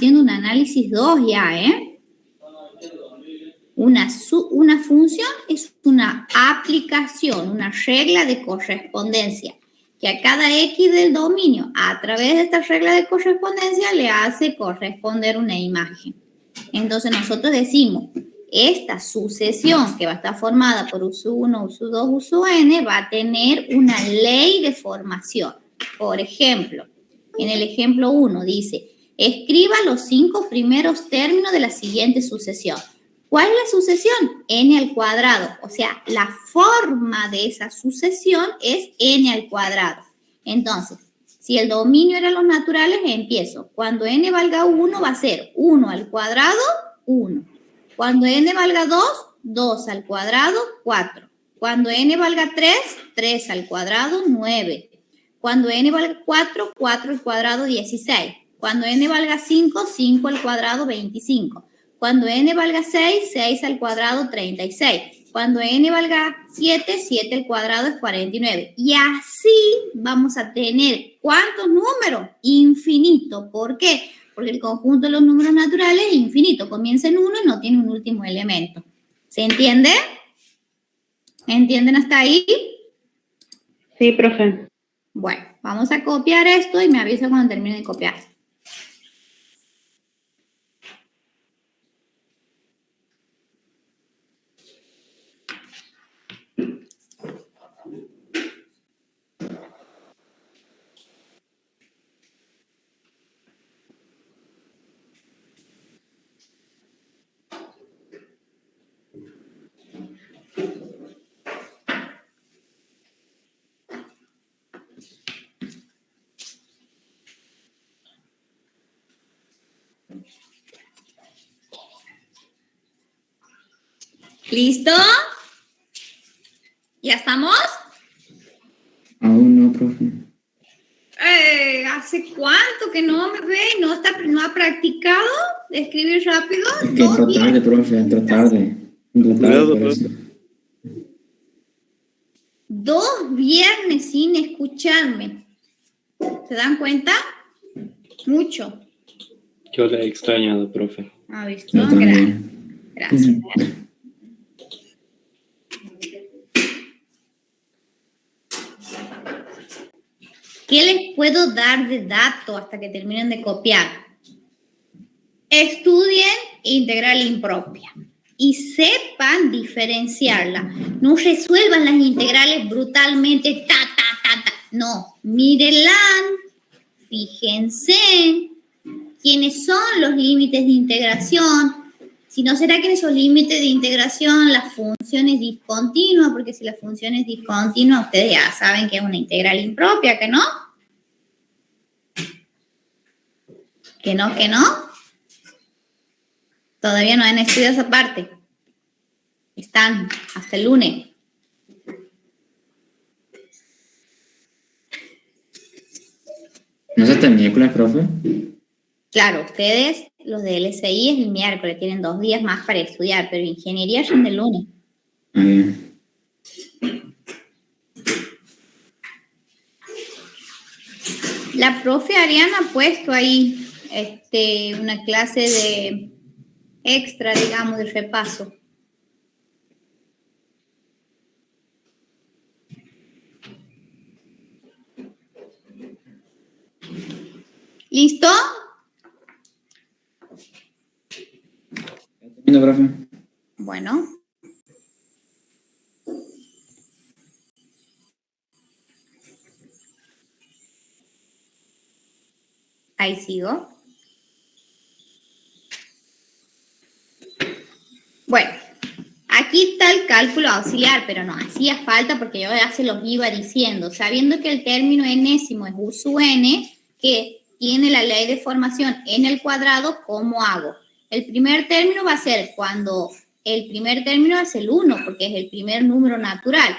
haciendo un análisis 2 ya, ¿eh? Una función es una aplicación, una regla de correspondencia, que a cada X del dominio, a través de esta regla de correspondencia, le hace corresponder una imagen. Entonces nosotros decimos, esta sucesión que va a estar formada por U1, U2, U n va a tener una ley de formación. Por ejemplo, en el ejemplo 1 dice, escriba los 5 primeros términos de la siguiente sucesión. ¿Cuál es la sucesión? N al cuadrado. O sea, la forma de esa sucesión es N al cuadrado. Entonces, si el dominio era los naturales, empiezo. Cuando N valga 1, va a ser 1 al cuadrado, 1. Cuando N valga 2, 2 al cuadrado, 4. Cuando N valga 3, 3 al cuadrado, 9. Cuando N valga 4, 4 al cuadrado, 16. Cuando N valga 5, 5 al cuadrado, 25. Cuando N valga 6, 6 al cuadrado, 36. Cuando N valga 7, 7 al cuadrado es 49. Y así vamos a tener, ¿cuántos números? Infinito. ¿Por qué? Porque el conjunto de los números naturales es infinito. Comienza en 1 y no tiene un último elemento. ¿Se entiende? ¿Entienden hasta ahí? Sí, profe. Bueno, vamos a copiar esto y me avisa cuando termine de copiar. ¿Listo? ¿Ya estamos? Aún no, profe. ¿Hace cuánto que no me ve? ¿No ha practicado de escribir rápido? Es que entró tarde, profe, entró tarde. Por eso. 2 viernes sin escucharme. ¿Se dan cuenta? Mucho. Yo le he extrañado, profe. ¿Ha visto? Yo también. Gracias. ¿Qué les puedo dar de dato hasta que terminen de copiar? Estudien integral impropia y sepan diferenciarla. No resuelvan las integrales brutalmente, No, mírenla, fíjense quiénes son los límites de integración. Si no, será que en esos límites de integración la función es discontinua, porque si la función es discontinua, ustedes ya saben que es una integral impropia, ¿que no? ¿Que no? ¿Que no? Todavía no han estudiado esa parte. Están hasta el lunes. ¿No es hasta el miércoles, profe? Claro, ustedes, los de LSI, es el miércoles, tienen 2 días más para estudiar, pero ingeniería son del lunes. La profe Ariana ha puesto ahí una clase de extra, digamos, de repaso. ¿Listo? ¿Termino, profe? Bueno. Ahí sigo. Bueno, aquí está el cálculo auxiliar, pero no hacía falta porque yo ya se los iba diciendo. Sabiendo que el término enésimo es U sub n, que tiene la ley de formación n al cuadrado, ¿cómo hago? El primer término va a ser cuando el primer término es el 1, porque es el primer número natural.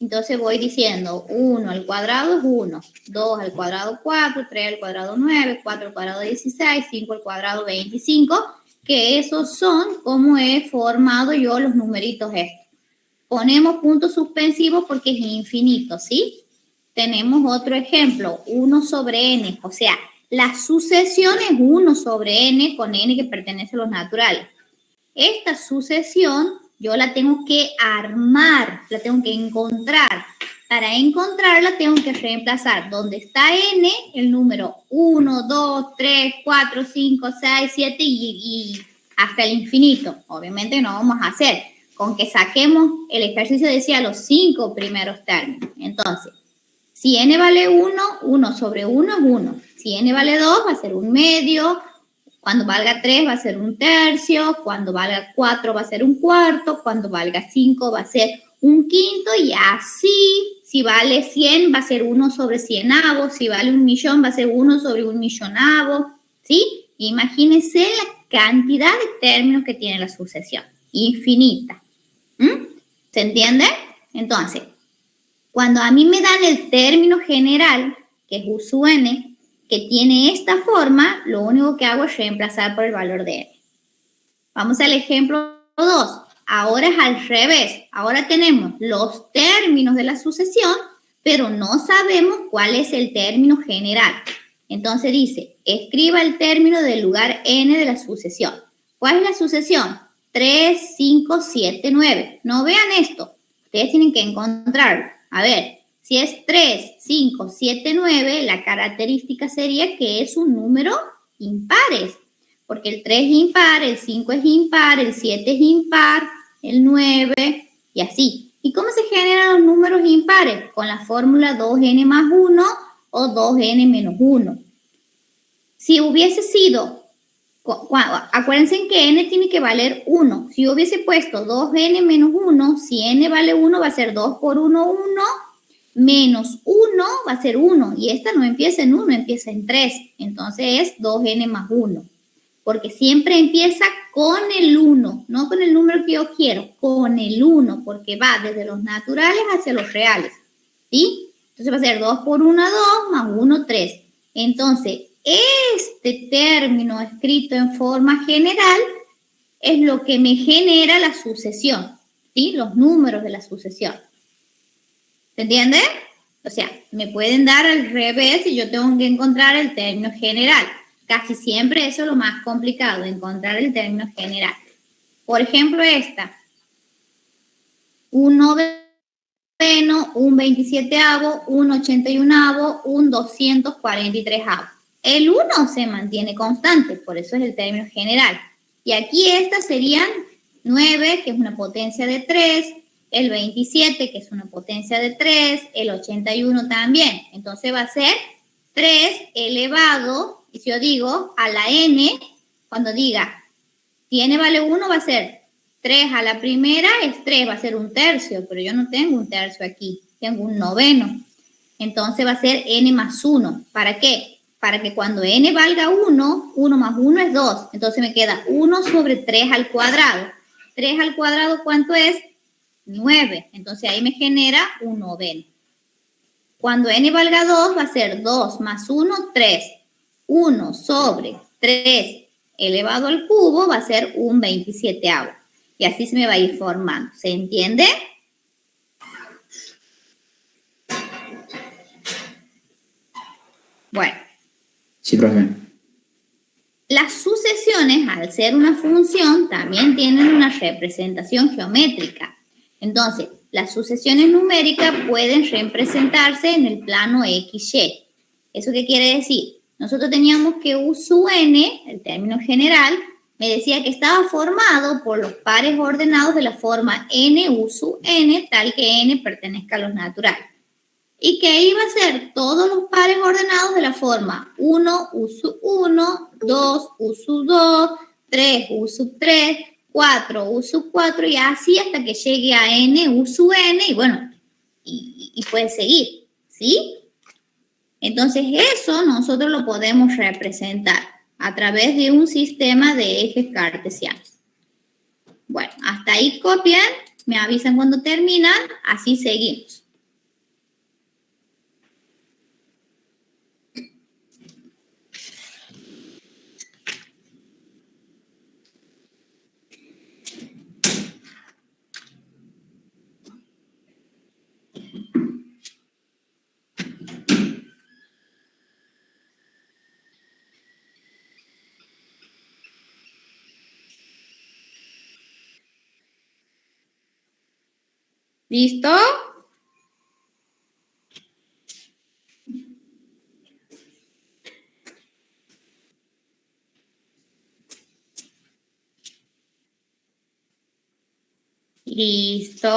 Entonces voy diciendo 1 al cuadrado es 1, 2 al cuadrado 4, 3 al cuadrado 9, 4 al cuadrado 16, 5 al cuadrado 25, que esos son como he formado yo los numeritos estos. Ponemos puntos suspensivos porque es infinito, ¿sí? Tenemos otro ejemplo, 1 sobre n, o sea, La sucesión es 1 sobre n con n que pertenece a los naturales. Esta sucesión yo la tengo que armar, la tengo que encontrar. Para encontrarla tengo que reemplazar donde está n, el número 1, 2, 3, 4, 5, 6, 7 y hasta el infinito. Obviamente no vamos a hacer. Con que saquemos, el ejercicio decía los 5 primeros términos. Entonces, si n vale 1, 1 sobre 1 es 1. Si n vale 2 va a ser un medio. Cuando valga 3 va a ser un tercio. Cuando valga 4 va a ser un cuarto. Cuando valga 5 va a ser un quinto. Y así, si vale 100 va a ser 1 sobre cienavo. Si vale 1.000.000 va a ser 1 sobre 1.000.000avo. ¿Sí? Imagínense la cantidad de términos que tiene la sucesión. Infinita. ¿Se entiende? Entonces, cuando a mí me dan el término general, que es U sub n, que tiene esta forma, lo único que hago es reemplazar por el valor de n. Vamos al ejemplo 2. Ahora es al revés. Ahora tenemos los términos de la sucesión, pero no sabemos cuál es el término general. Entonces dice, escriba el término del lugar n de la sucesión. ¿Cuál es la sucesión? 3, 5, 7, 9. No vean esto. Ustedes tienen que encontrarlo. A ver, si es 3, 5, 7, 9, la característica sería que es un número impares. Porque el 3 es impar, el 5 es impar, el 7 es impar, el 9 y así. ¿Y cómo se generan los números impares? Con la fórmula 2n más 1 o 2n menos 1. Si hubiese sido, acuérdense que n tiene que valer 1. Si hubiese puesto 2n menos 1, si n vale 1 va a ser 2 por 1, 1, menos 1 va a ser 1. Y esta no empieza en 1, empieza en 3. Entonces es 2n más 1. Porque siempre empieza con el 1, no con el número que yo quiero, con el 1, porque va desde los naturales hacia los reales. ¿Sí? Entonces va a ser 2 por 1, 2, más 1, 3. Entonces, este término escrito en forma general es lo que me genera la sucesión, ¿sí? Los números de la sucesión. ¿Se entiende? O sea, me pueden dar al revés y yo tengo que encontrar el término general. Casi siempre eso es lo más complicado, encontrar el término general. Por ejemplo, esta. Un noveno, un 27avo, un 81avo, un 243avo. El 1 se mantiene constante, por eso es el término general. Y aquí estas serían 9, que es una potencia de 3, el 27, que es una potencia de 3, el 81 también. Entonces va a ser 3 elevado, y si yo digo a la n, cuando diga, si n vale 1 va a ser 3 a la primera, es 3, va a ser un tercio, pero yo no tengo un tercio aquí, tengo un noveno. Entonces va a ser n más 1. ¿Para qué? Para que cuando n valga 1, 1 más 1 es 2. Entonces me queda 1 sobre 3 al cuadrado. 3 al cuadrado, ¿cuánto es? 9. Entonces ahí me genera un noveno. Cuando n valga 2, va a ser 2 más 1, 3. 1 sobre 3 elevado al cubo va a ser un 27avo. Y así se me va a ir formando. ¿Se entiende? Bueno. Sí, profe. Las sucesiones, al ser una función, también tienen una representación geométrica. Entonces, las sucesiones numéricas pueden representarse en el plano XY. ¿Eso qué quiere decir? Nosotros teníamos que U sub n, el término general, me decía que estaba formado por los pares ordenados de la forma n U sub n, tal que n pertenezca a los naturales. Y que iba a ser todos los pares ordenados de la forma 1 U sub 1, 2 U sub 2, 3 U sub 3, 4 U sub 4 y así hasta que llegue a n U sub n y bueno, y puede seguir, ¿sí? Entonces eso nosotros lo podemos representar a través de un sistema de ejes cartesianos. Bueno, hasta ahí copian, me avisan cuando terminan, así seguimos. ¿Listo? ¿Listo?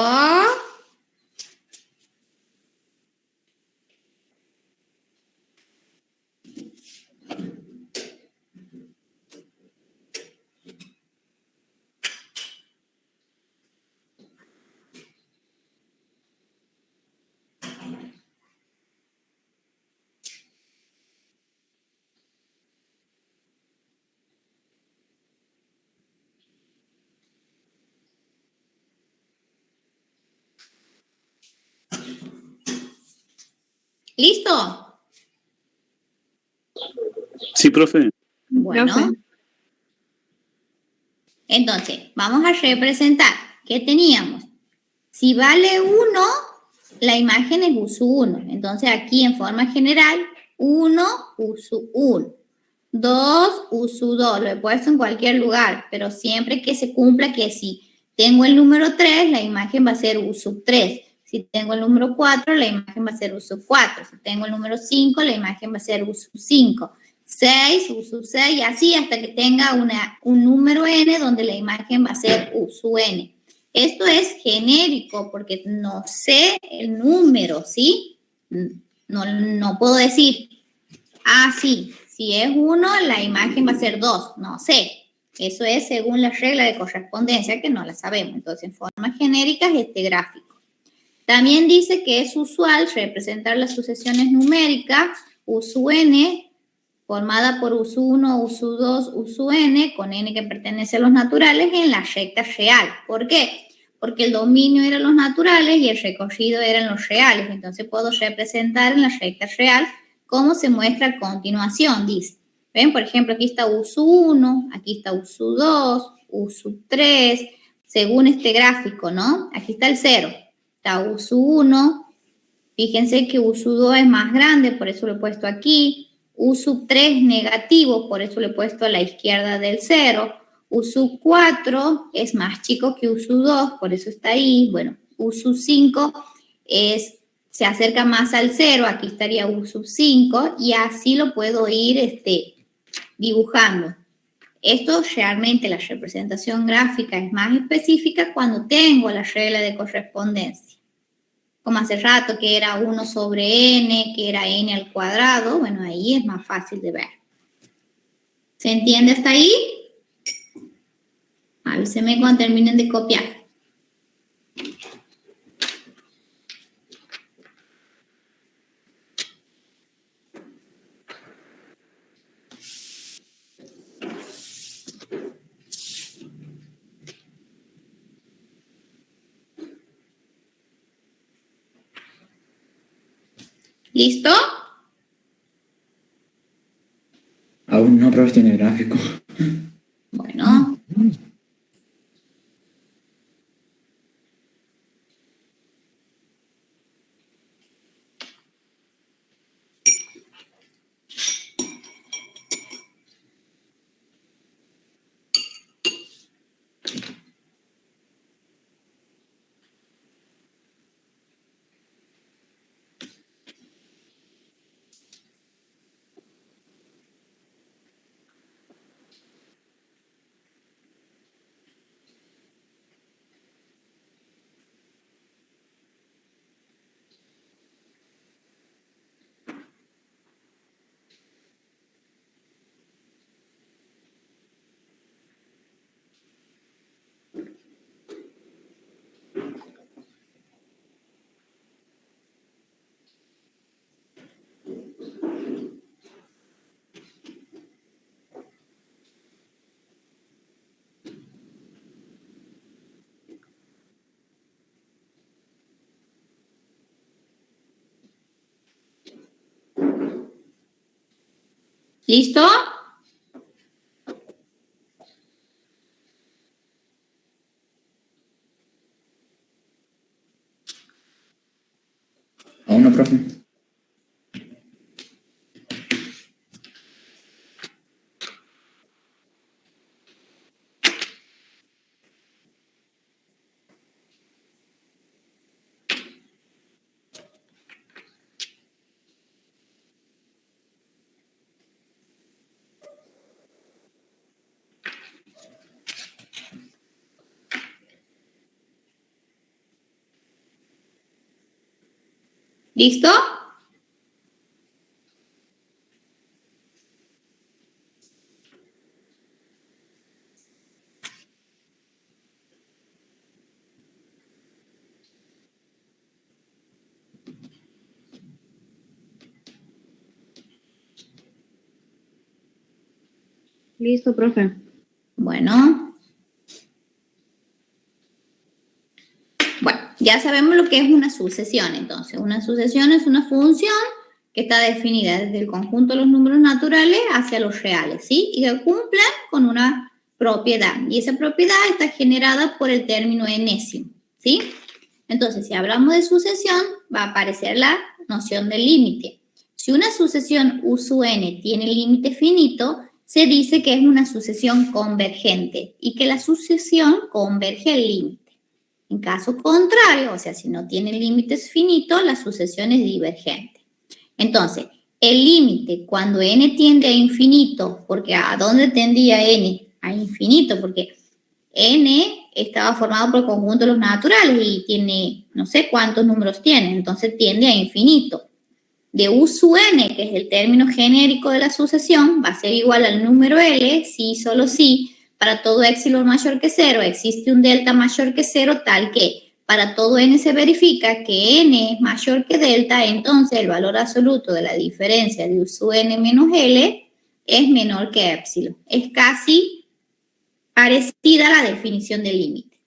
¿Listo? Sí, profe. Bueno, Profe. entonces, vamos a representar. ¿Qué teníamos? Si vale 1, la imagen es uso 1. Entonces, aquí en forma general, 1, uso 1. 2, uso 2. Lo he puesto en cualquier lugar, pero siempre que se cumpla que si tengo el número 3, la imagen va a ser uso 3. Si tengo el número 4, la imagen va a ser uso 4. Si tengo el número 5, la imagen va a ser uso 5. 6, uso 6, y así hasta que tenga un número n donde la imagen va a ser uso n. Esto es genérico porque no sé el número, ¿sí? No puedo decir, sí, si es 1, la imagen va a ser 2, no sé. Eso es según la regla de correspondencia que no la sabemos. Entonces, en forma genérica es este gráfico. También dice que es usual representar las sucesiones numéricas uso n formada por uso 1, uso 2, uso n, con n que pertenece a los naturales, en la recta real. ¿Por qué? Porque el dominio eran los naturales y el recorrido eran los reales. Entonces puedo representar en la recta real como se muestra a continuación, dice. ¿Ven? Por ejemplo, aquí está uso 1, aquí está uso 2, uso 3, según este gráfico, ¿no? Aquí está el 0, está uso 1, fíjense que uso 2 es más grande, por eso lo he puesto aquí. U 3 negativo, por eso lo he puesto a la izquierda del 0. U 4 es más chico que U 2, por eso está ahí. Bueno, U 5 se acerca más al 0, aquí estaría U 5, y así lo puedo ir dibujando. Esto realmente, la representación gráfica es más específica cuando tengo la regla de correspondencia. Como hace rato que era 1 sobre n, que era n al cuadrado, bueno, ahí es más fácil de ver. ¿Se entiende hasta ahí? Avísenme cuando terminen de copiar. ¿Listo? Aún no, profe, tiene gráfico. Bueno. ¿Listo? Aún no, profe. ¿Listo? Listo, profe. Bueno, ya sabemos lo que es una sucesión. Entonces, una sucesión es una función que está definida desde el conjunto de los números naturales hacia los reales, ¿sí? Y que cumplen con una propiedad. Y esa propiedad está generada por el término enésimo, ¿sí? Entonces, si hablamos de sucesión, va a aparecer la noción del límite. Si una sucesión U sub n tiene límite finito, se dice que es una sucesión convergente y que la sucesión converge al límite. En caso contrario, o sea, si no tiene límites finitos, la sucesión es divergente. Entonces, el límite cuando n tiende a infinito, porque ¿a dónde tendría n? A infinito, porque n estaba formado por el conjunto de los naturales y tiene, no sé cuántos números tiene, entonces tiende a infinito. De U sub n, que es el término genérico de la sucesión, va a ser igual al número L si y solo si para todo épsilon mayor que 0 existe un delta mayor que 0 tal que para todo n se verifica que n es mayor que delta, entonces el valor absoluto de la diferencia de U sub n menos L es menor que épsilon. Es casi parecida a la definición del límite.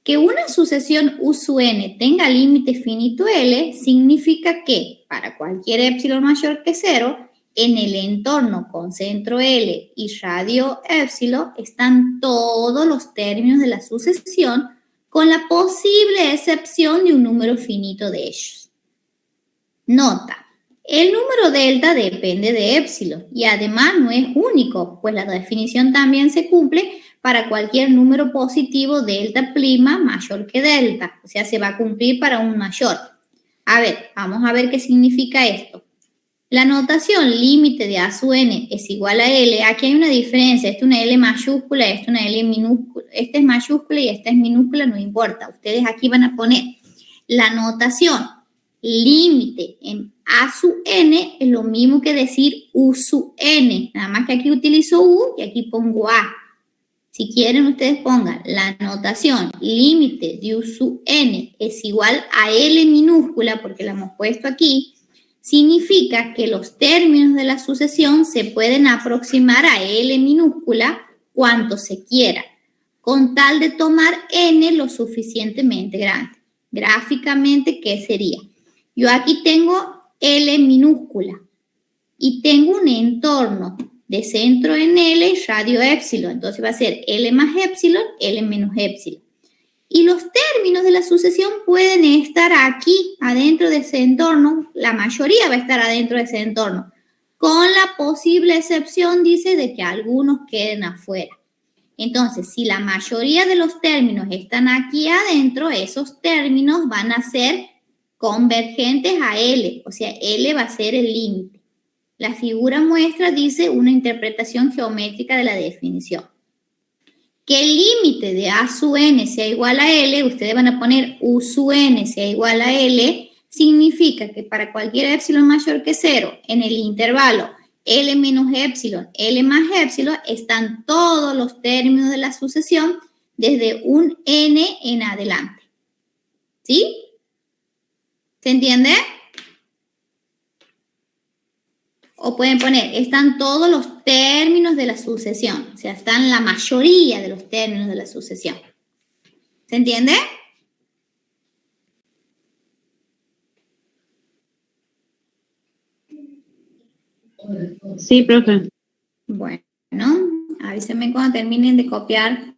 Que una sucesión U sub n tenga límite finito L significa que para cualquier épsilon mayor que 0, en el entorno con centro L y radio épsilon están todos los términos de la sucesión con la posible excepción de un número finito de ellos. Nota, el número delta depende de épsilon y además no es único, pues la definición también se cumple para cualquier número positivo delta prima mayor que delta, o sea, se va a cumplir para un mayor. A ver, vamos a ver qué significa esto. La notación límite de A sub n es igual a L. Aquí hay una diferencia. Esta es una L mayúscula, esta es una L minúscula. Esta es mayúscula y esta es minúscula, no importa. Ustedes aquí van a poner la notación límite en A sub n es lo mismo que decir U sub n. Nada más que aquí utilizo U y aquí pongo A. Si quieren, ustedes pongan la notación límite de U sub n es igual a L minúscula, porque la hemos puesto aquí. Significa que los términos de la sucesión se pueden aproximar a L minúscula cuanto se quiera, con tal de tomar n lo suficientemente grande. Gráficamente, ¿qué sería? Yo aquí tengo L minúscula y tengo un entorno de centro en L y radio épsilon. Entonces va a ser L más épsilon, L menos épsilon. Y los términos de la sucesión pueden estar aquí, adentro de ese entorno. La mayoría va a estar adentro de ese entorno. Con la posible excepción, dice, de que algunos queden afuera. Entonces, si la mayoría de los términos están aquí adentro, esos términos van a ser convergentes a L. O sea, L va a ser el límite. La figura muestra, dice, una interpretación geométrica de la definición. Que el límite de A sub n sea igual a L, ustedes van a poner U sub n sea igual a L, significa que para cualquier épsilon mayor que 0, en el intervalo L menos épsilon, L más épsilon, están todos los términos de la sucesión desde un n en adelante. ¿Sí? ¿Se entiende? O pueden poner, están todos los términos de la sucesión. O sea, están la mayoría de los términos de la sucesión. ¿Se entiende? Sí, profe. Bueno, avísenme cuando terminen de copiar.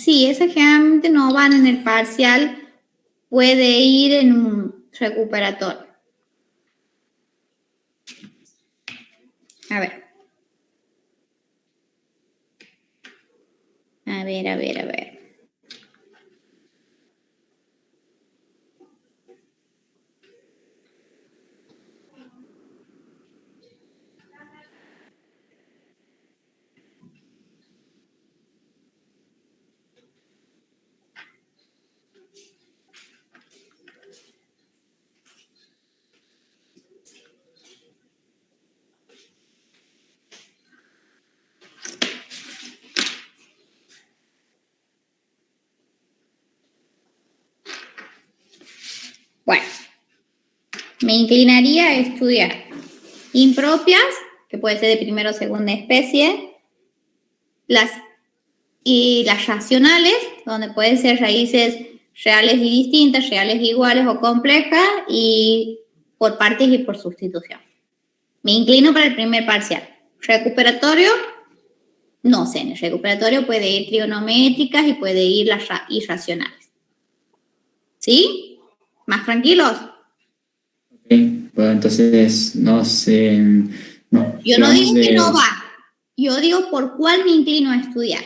Sí, esas generalmente no van en el parcial, puede ir en un recuperatorio. A ver. A ver. Bueno, me inclinaría a estudiar impropias, que puede ser de primera o segunda especie, y las racionales, donde pueden ser raíces reales y distintas, reales iguales o complejas, y por partes y por sustitución. Me inclino para el primer parcial. Recuperatorio, no sé, en el recuperatorio puede ir trigonométricas y puede ir las irracionales. ¿Sí? ¿Más tranquilos? Ok, pues entonces, no sé, no. Yo no digo que no va. Yo digo por cuál me inclino a estudiar.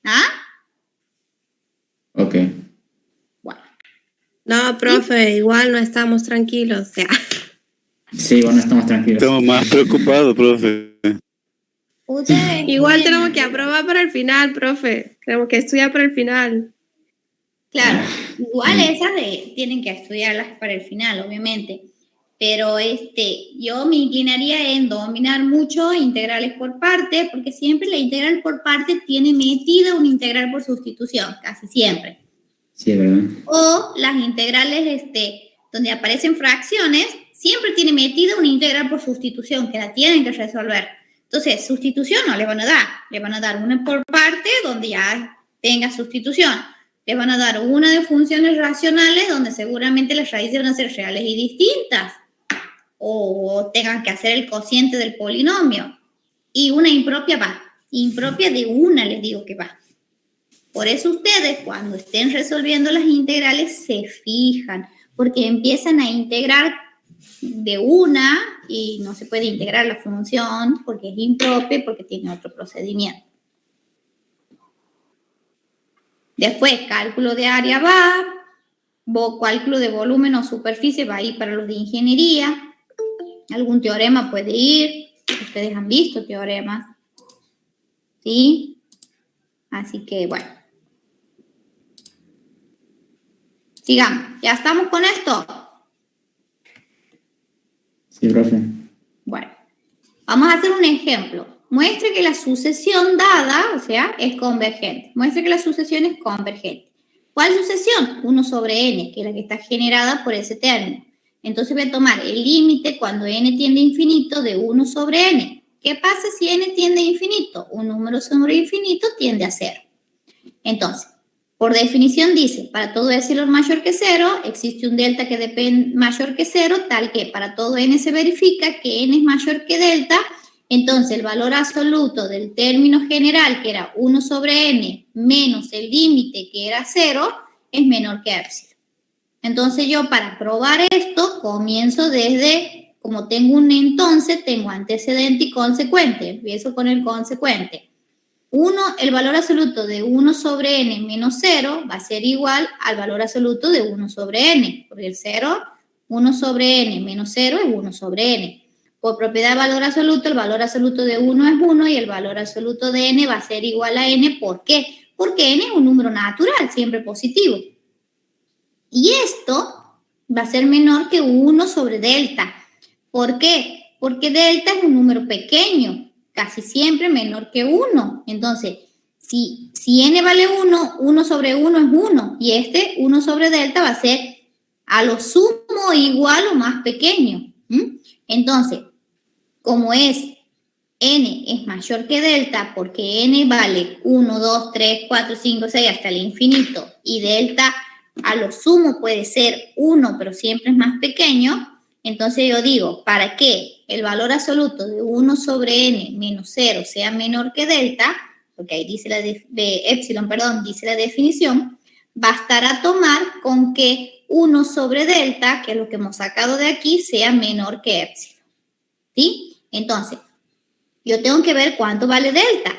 ¿Ah? Ok. Bueno. No, profe, igual no estamos tranquilos, o sea. Sí, bueno, estamos tranquilos. Estamos más preocupados, profe. Ustedes Igual tenemos que aprobar para el final, profe. Tenemos que estudiar para el final. Claro, igual esas tienen que estudiarlas para el final, obviamente. Pero yo me inclinaría en dominar mucho integrales por parte, porque siempre la integral por parte tiene metida una integral por sustitución, casi siempre. Sí, es verdad. O las integrales donde aparecen fracciones, siempre tiene metida una integral por sustitución, que la tienen que resolver. Entonces, sustitución no le van a dar una por parte donde ya tenga sustitución. Les van a dar una de funciones racionales donde seguramente las raíces van a ser reales y distintas. O tengan que hacer el cociente del polinomio. Y una impropia va. Impropia de una les digo que va. Por eso ustedes cuando estén resolviendo las integrales se fijan, porque empiezan a integrar de una y no se puede integrar la función porque es impropia, porque tiene otro procedimiento. Después, cálculo de área va, cálculo de volumen o superficie va a ir para los de ingeniería. Algún teorema puede ir, ustedes han visto teoremas, ¿sí? Así que, bueno. Sigamos, ¿ya estamos con esto? Sí, profe. Bueno, vamos a hacer un ejemplo. Muestre que la sucesión dada, o sea, es convergente. Muestre que la sucesión es convergente. ¿Cuál sucesión? 1 sobre n, que es la que está generada por ese término. Entonces voy a tomar el límite cuando n tiende a infinito de 1 sobre n. ¿Qué pasa si n tiende a infinito? Un número sobre infinito tiende a 0. Entonces, por definición dice, para todo epsilon mayor que 0, existe un delta que depende mayor que 0, tal que para todo n se verifica que n es mayor que delta, entonces el valor absoluto del término general, que era 1 sobre n, menos el límite, que era 0, es menor que epsilon. Entonces yo para probar esto, comienzo desde, como tengo un entonces, tengo antecedente y consecuente. Empiezo con el consecuente. El valor absoluto de 1 sobre n menos 0 va a ser igual al valor absoluto de 1 sobre n, porque el 0, 1 sobre n menos 0 es 1 sobre n. Por propiedad de valor absoluto, el valor absoluto de 1 es 1 y el valor absoluto de n va a ser igual a n. ¿Por qué? Porque n es un número natural, siempre positivo. Y esto va a ser menor que 1 sobre delta. ¿Por qué? Porque delta es un número pequeño, casi siempre menor que 1. Entonces, si n vale 1, 1 sobre 1 es 1. Y 1 sobre delta va a ser a lo sumo igual o más pequeño. Entonces, como n es mayor que delta, porque n vale 1, 2, 3, 4, 5, 6 hasta el infinito, y delta a lo sumo puede ser 1, pero siempre es más pequeño, entonces yo digo, para que el valor absoluto de 1 sobre n menos 0 sea menor que delta, porque ahí dice de epsilon, perdón, dice la definición, bastará tomar con que 1 sobre delta, que es lo que hemos sacado de aquí, sea menor que epsilon. ¿Sí? Entonces, yo tengo que ver cuánto vale delta.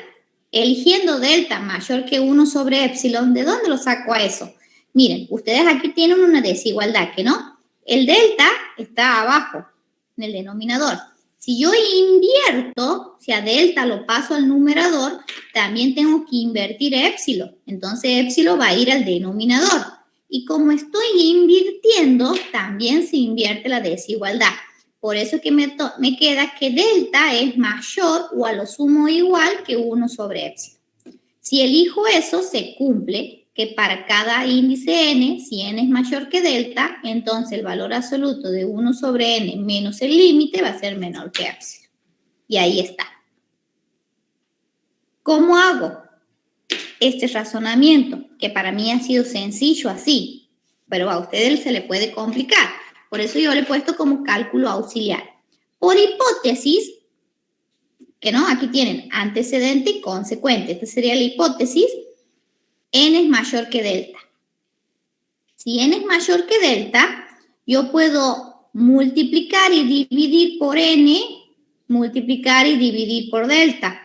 Eligiendo delta mayor que 1 sobre epsilon, ¿de dónde lo saco a eso? Miren, ustedes aquí tienen una desigualdad, ¿que no? El delta está abajo, en el denominador. Si yo invierto, si a delta lo paso al numerador, también tengo que invertir epsilon. Entonces, epsilon va a ir al denominador. Y como estoy invirtiendo, también se invierte la desigualdad. Por eso que me queda que delta es mayor o a lo sumo igual que 1 sobre epsilon. Si elijo eso, se cumple que para cada índice n, si n es mayor que delta, entonces el valor absoluto de 1 sobre n menos el límite va a ser menor que epsilon. Y ahí está. ¿Cómo hago este razonamiento? Que para mí ha sido sencillo así, pero a ustedes se le puede complicar. Por eso yo le he puesto como cálculo auxiliar. Por hipótesis, que no, aquí tienen antecedente y consecuente. Esta sería la hipótesis. N es mayor que delta. Si n es mayor que delta, yo puedo multiplicar y dividir por n, multiplicar y dividir por delta.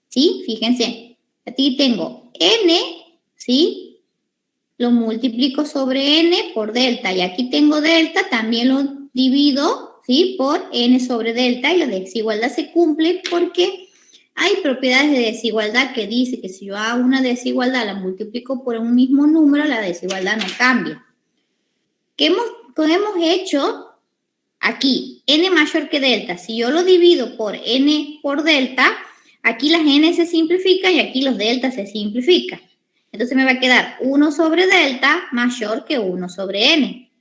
¿Sí? Fíjense, aquí tengo n, ¿sí? Lo multiplico sobre n por delta. Y aquí tengo delta, también lo divido, ¿sí? Por n sobre delta. Y la desigualdad se cumple porque hay propiedades de desigualdad que dice que si yo hago una desigualdad, la multiplico por un mismo número, la desigualdad no cambia. ¿Qué hemos hecho aquí? N mayor que delta. Si yo lo divido por n por delta, aquí las n se simplifican y aquí los deltas se simplifican. Entonces me va a quedar 1 sobre delta mayor que 1 sobre n.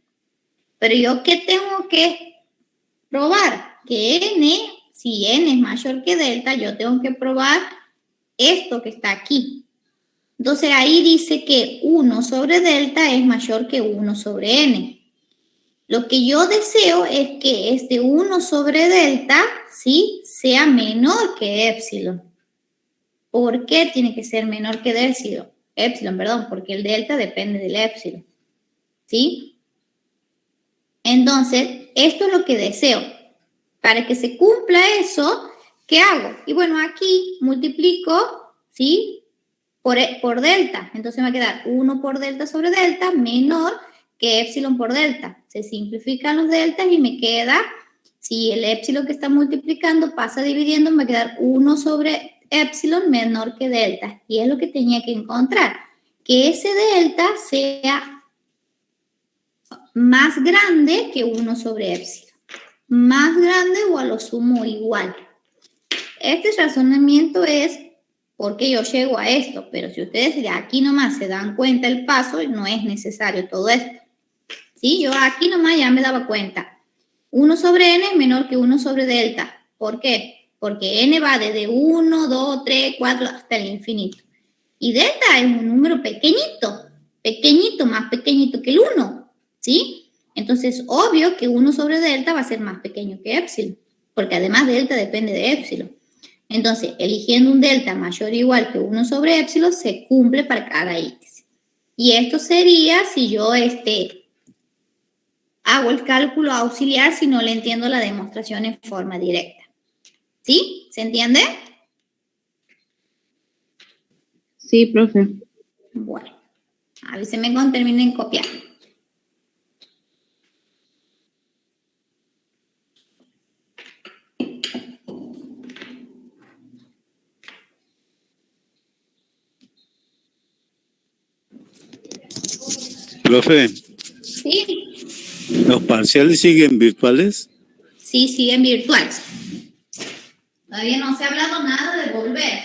Pero yo, ¿qué tengo que probar? Que n, si n es mayor que delta, yo tengo que probar esto que está aquí. Entonces ahí dice que 1 sobre delta es mayor que 1 sobre n. Lo que yo deseo es que este 1 sobre delta, ¿sí?, sea menor que epsilon. ¿Por qué tiene que ser menor que epsilon, perdón, porque el delta depende del epsilon, ¿sí? Entonces, esto es lo que deseo. Para que se cumpla eso, ¿qué hago? Y bueno, aquí multiplico, ¿sí?, por delta. Entonces me va a quedar 1 por delta sobre delta menor que epsilon por delta. Se simplifican los deltas y me queda, si el epsilon que está multiplicando pasa dividiendo, me va a quedar 1 sobre epsilon menor que delta. Y es lo que tenía que encontrar. Que ese delta sea más grande que 1 sobre epsilon. Más grande o a lo sumo igual. Este razonamiento es porque yo llego a esto, pero si ustedes ya aquí nomás se dan cuenta el paso, no es necesario todo esto. ¿Sí? Yo aquí nomás ya me daba cuenta. 1 sobre n es menor que 1 sobre delta. ¿Por qué? Porque n va desde 1, 2, 3, 4 hasta el infinito. Y delta es un número pequeñito, más pequeñito que el 1, ¿sí? Entonces, obvio que 1 sobre delta va a ser más pequeño que epsilon, porque además delta depende de epsilon. Entonces, eligiendo un delta mayor o igual que 1 sobre epsilon, se cumple para cada índice. Y esto sería si yo hago el cálculo auxiliar si no le entiendo la demostración en forma directa. ¿Sí? ¿Se entiende? Sí, profe. Bueno, avísenme cuando terminen de copiar. Profe, ¿Sí? ¿los parciales siguen virtuales? Sí, siguen virtuales. Todavía no se ha hablado nada de volver.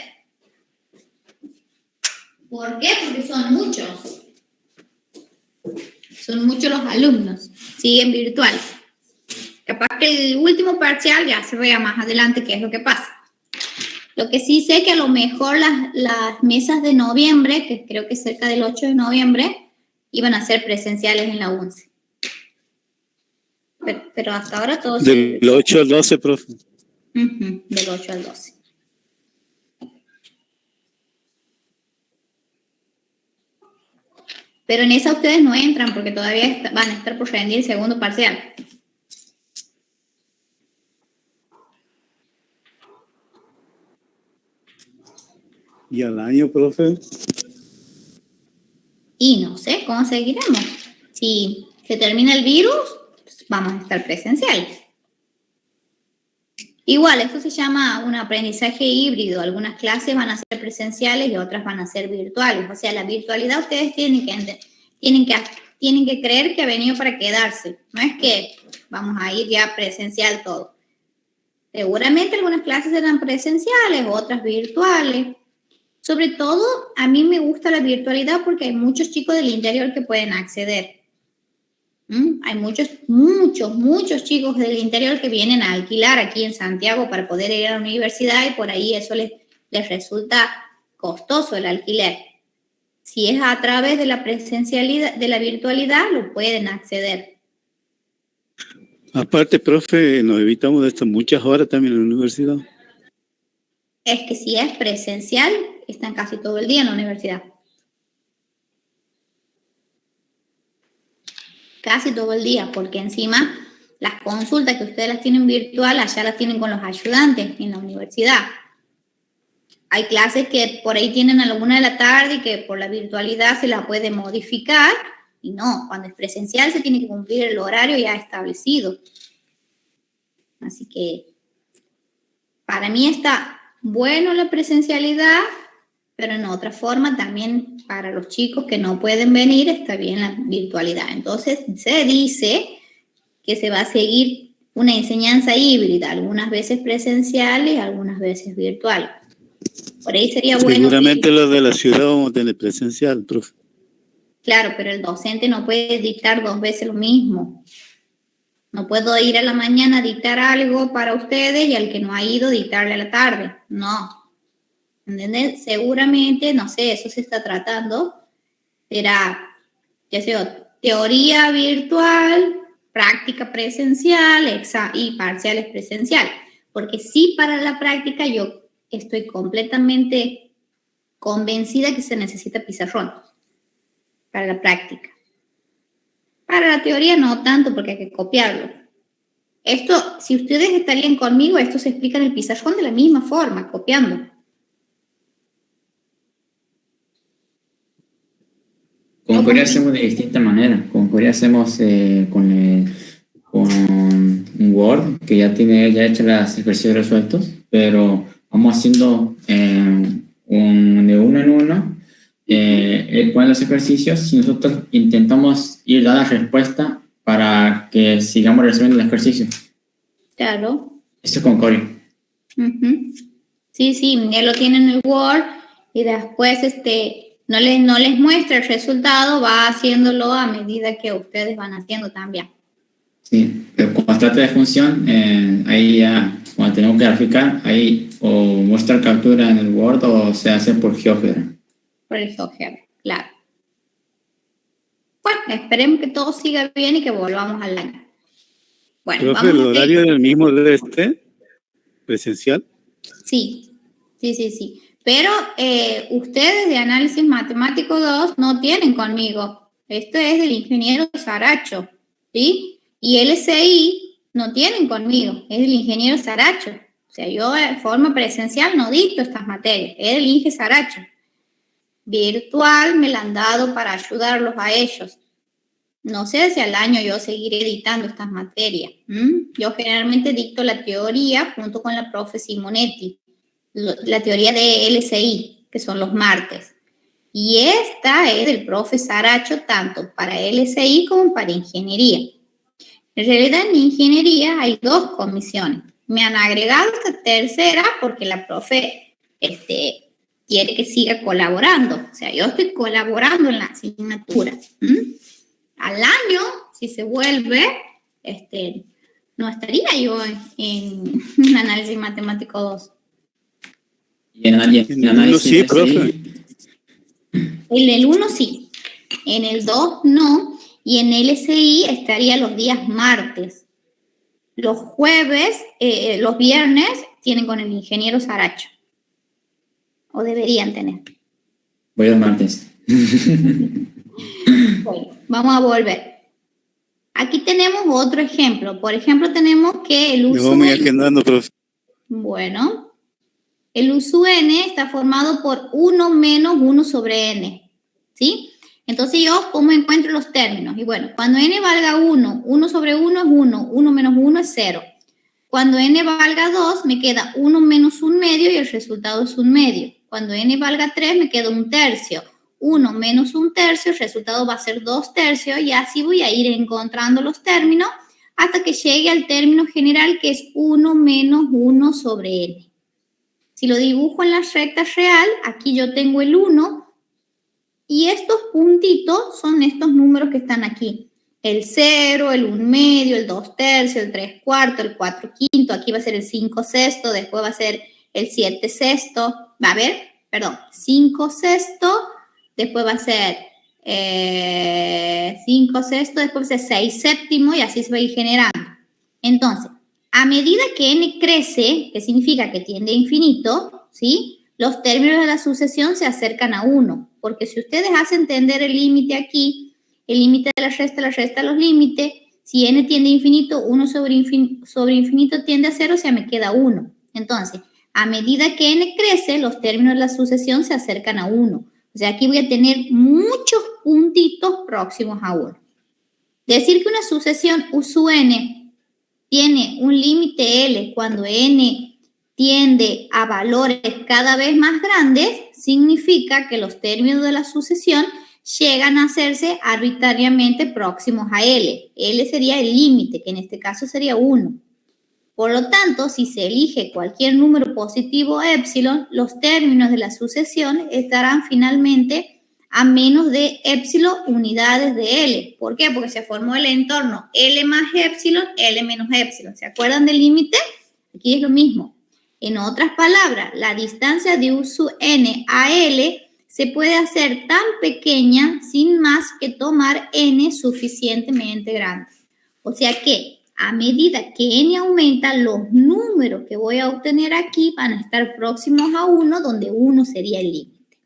¿Por qué? Porque son muchos. Son muchos los alumnos. Siguen virtuales. Capaz que el último parcial ya se vea más adelante qué es lo que pasa. Lo que sí sé que a lo mejor las mesas de noviembre, que creo que es cerca del 8 de noviembre, iban a ser presenciales en la UNCE. Pero hasta ahora todos... Del 8 al 12, profe. Del 8 al 12. Pero en esa ustedes no entran porque todavía van a estar por rendir el segundo parcial. ¿Y al año, profe? Y no sé cómo seguiremos. Si se termina el virus, pues vamos a estar presenciales. Igual, esto se llama un aprendizaje híbrido. Algunas clases van a ser presenciales y otras van a ser virtuales. O sea, la virtualidad ustedes tienen que creer que ha venido para quedarse. No es que vamos a ir ya presencial todo. Seguramente algunas clases serán presenciales, otras virtuales. Sobre todo, a mí me gusta la virtualidad porque hay muchos chicos del interior que pueden acceder. Hay muchos chicos del interior que vienen a alquilar aquí en Santiago para poder ir a la universidad y por ahí eso les resulta costoso el alquiler. Si es a través de la presencialidad, de la virtualidad, lo pueden acceder. Aparte, profe, nos evitamos de estas muchas horas también en la universidad. Es que si es presencial, están casi todo el día en la universidad. Casi todo el día, porque encima las consultas que ustedes las tienen virtual, allá las tienen con los ayudantes en la universidad. Hay clases que por ahí tienen a la 1 de la tarde y que por la virtualidad se la puede modificar. Y no, cuando es presencial se tiene que cumplir el horario ya establecido. Así que para mí está bueno la presencialidad, pero en otra forma también para los chicos que no pueden venir está bien la virtualidad. Entonces se dice que se va a seguir una enseñanza híbrida, algunas veces presencial y algunas veces virtual. Por ahí sería bueno. Seguramente los de la ciudad vamos a tener presencial, profe. Claro, pero el docente no puede dictar 2 veces lo mismo. No puedo ir a la mañana a dictar algo para ustedes y al que no ha ido dictarle a la tarde. No. ¿Entendés? Seguramente, no sé, eso se está tratando. Será, ya sea, teoría virtual, práctica presencial y parciales presencial. Porque sí, para la práctica yo estoy completamente convencida que se necesita pizarrón para la práctica. Para la teoría no tanto porque hay que copiarlo. Esto, si ustedes estarían conmigo, esto se explica en el pizarrón de la misma forma, copiando. Con Corea hacemos de distinta manera. Con Corea hacemos con un Word que ya tiene hecho los ejercicios resueltos, pero vamos haciendo de uno en uno. Él pone los ejercicios y nosotros intentamos ir dando la respuesta para que sigamos resolviendo el ejercicio. Claro. Eso es con Corea. Sí, ya lo tienen en el Word y después no les muestra el resultado, va haciéndolo a medida que ustedes van haciendo también. Sí, pero cuando se trata de función, ahí ya, cuando tenemos que graficar, ahí o muestra captura en el Word o se hace por GeoGebra. Por el GeoGebra, claro. Bueno, esperemos que todo siga bien y que volvamos al año. Bueno, profe, ¿el horario es el mismo de presencial? Sí. Pero ustedes de Análisis Matemático 2 no tienen conmigo. Esto es del ingeniero Saracho, ¿sí? Y LSI no tienen conmigo, es del ingeniero Saracho. O sea, yo de forma presencial no dicto estas materias, es del ingeniero Saracho. Virtual me la han dado para ayudarlos a ellos. No sé si al año yo seguiré dictando estas materias. Yo generalmente dicto la teoría junto con la profe Simonetti. La teoría de LSI, que son los martes. Y esta es del profe Saracho, tanto para LSI como para ingeniería. En realidad, en ingeniería hay 2 comisiones. Me han agregado esta tercera porque la profe quiere que siga colaborando. O sea, yo estoy colaborando en la asignatura. Al año, si se vuelve, no estaría yo en Análisis Matemático 2. Y en análisis sí, profe. En el 1 sí, en el 2 no, y en LSI estaría los días martes. Los jueves, los viernes tienen con el ingeniero Saracho. O deberían tener. Voy los martes. Bueno, vamos a volver. Aquí tenemos otro ejemplo. Por ejemplo, tenemos que el Me uso... voy agendando, profe. Bueno, el uso n está formado por 1 menos 1 sobre n, ¿sí? Entonces yo, ¿cómo encuentro los términos? Y bueno, cuando n valga 1, 1 sobre 1 es 1, 1 menos 1 es 0. Cuando n valga 2, me queda 1 menos 1 medio y el resultado es 1 medio. Cuando n valga 3, me queda 1 tercio. 1 menos 1 tercio, el resultado va a ser 2 tercios y así voy a ir encontrando los términos hasta que llegue al término general que es 1 menos 1 sobre n. Si lo dibujo en la recta real, aquí yo tengo el 1 y estos puntitos son estos números que están aquí. El 0, el 1 medio, el 2 tercios, el 3 cuartos, el 4 quinto, aquí va a ser el 5 sexto, después va a ser el 7 sexto, va a ver, perdón, 5 sexto, después va a ser 5 sexto, después va a ser 6 séptimo y así se va a ir generando. Entonces, a medida que n crece, que significa que tiende a infinito, ¿sí? Los términos de la sucesión se acercan a 1, porque si ustedes hacen entender el límite aquí, el límite de la resta los límites, si n tiende a infinito, 1 sobre infinito tiende a 0, o sea, me queda 1. Entonces, a medida que n crece, los términos de la sucesión se acercan a 1. O sea, aquí voy a tener muchos puntitos próximos a 1. Decir que una sucesión U sub n tiene un límite L cuando n tiende a valores cada vez más grandes, significa que los términos de la sucesión llegan a hacerse arbitrariamente próximos a L. L sería el límite, que en este caso sería 1. Por lo tanto, si se elige cualquier número positivo epsilon, los términos de la sucesión estarán finalmente a menos de epsilon unidades de L. ¿Por qué? Porque se formó el entorno L más epsilon, L menos epsilon. ¿Se acuerdan del límite? Aquí es lo mismo. En otras palabras, la distancia de U sub n a L se puede hacer tan pequeña sin más que tomar n suficientemente grande. O sea que a medida que n aumenta, los números que voy a obtener aquí van a estar próximos a 1, donde 1 sería el límite.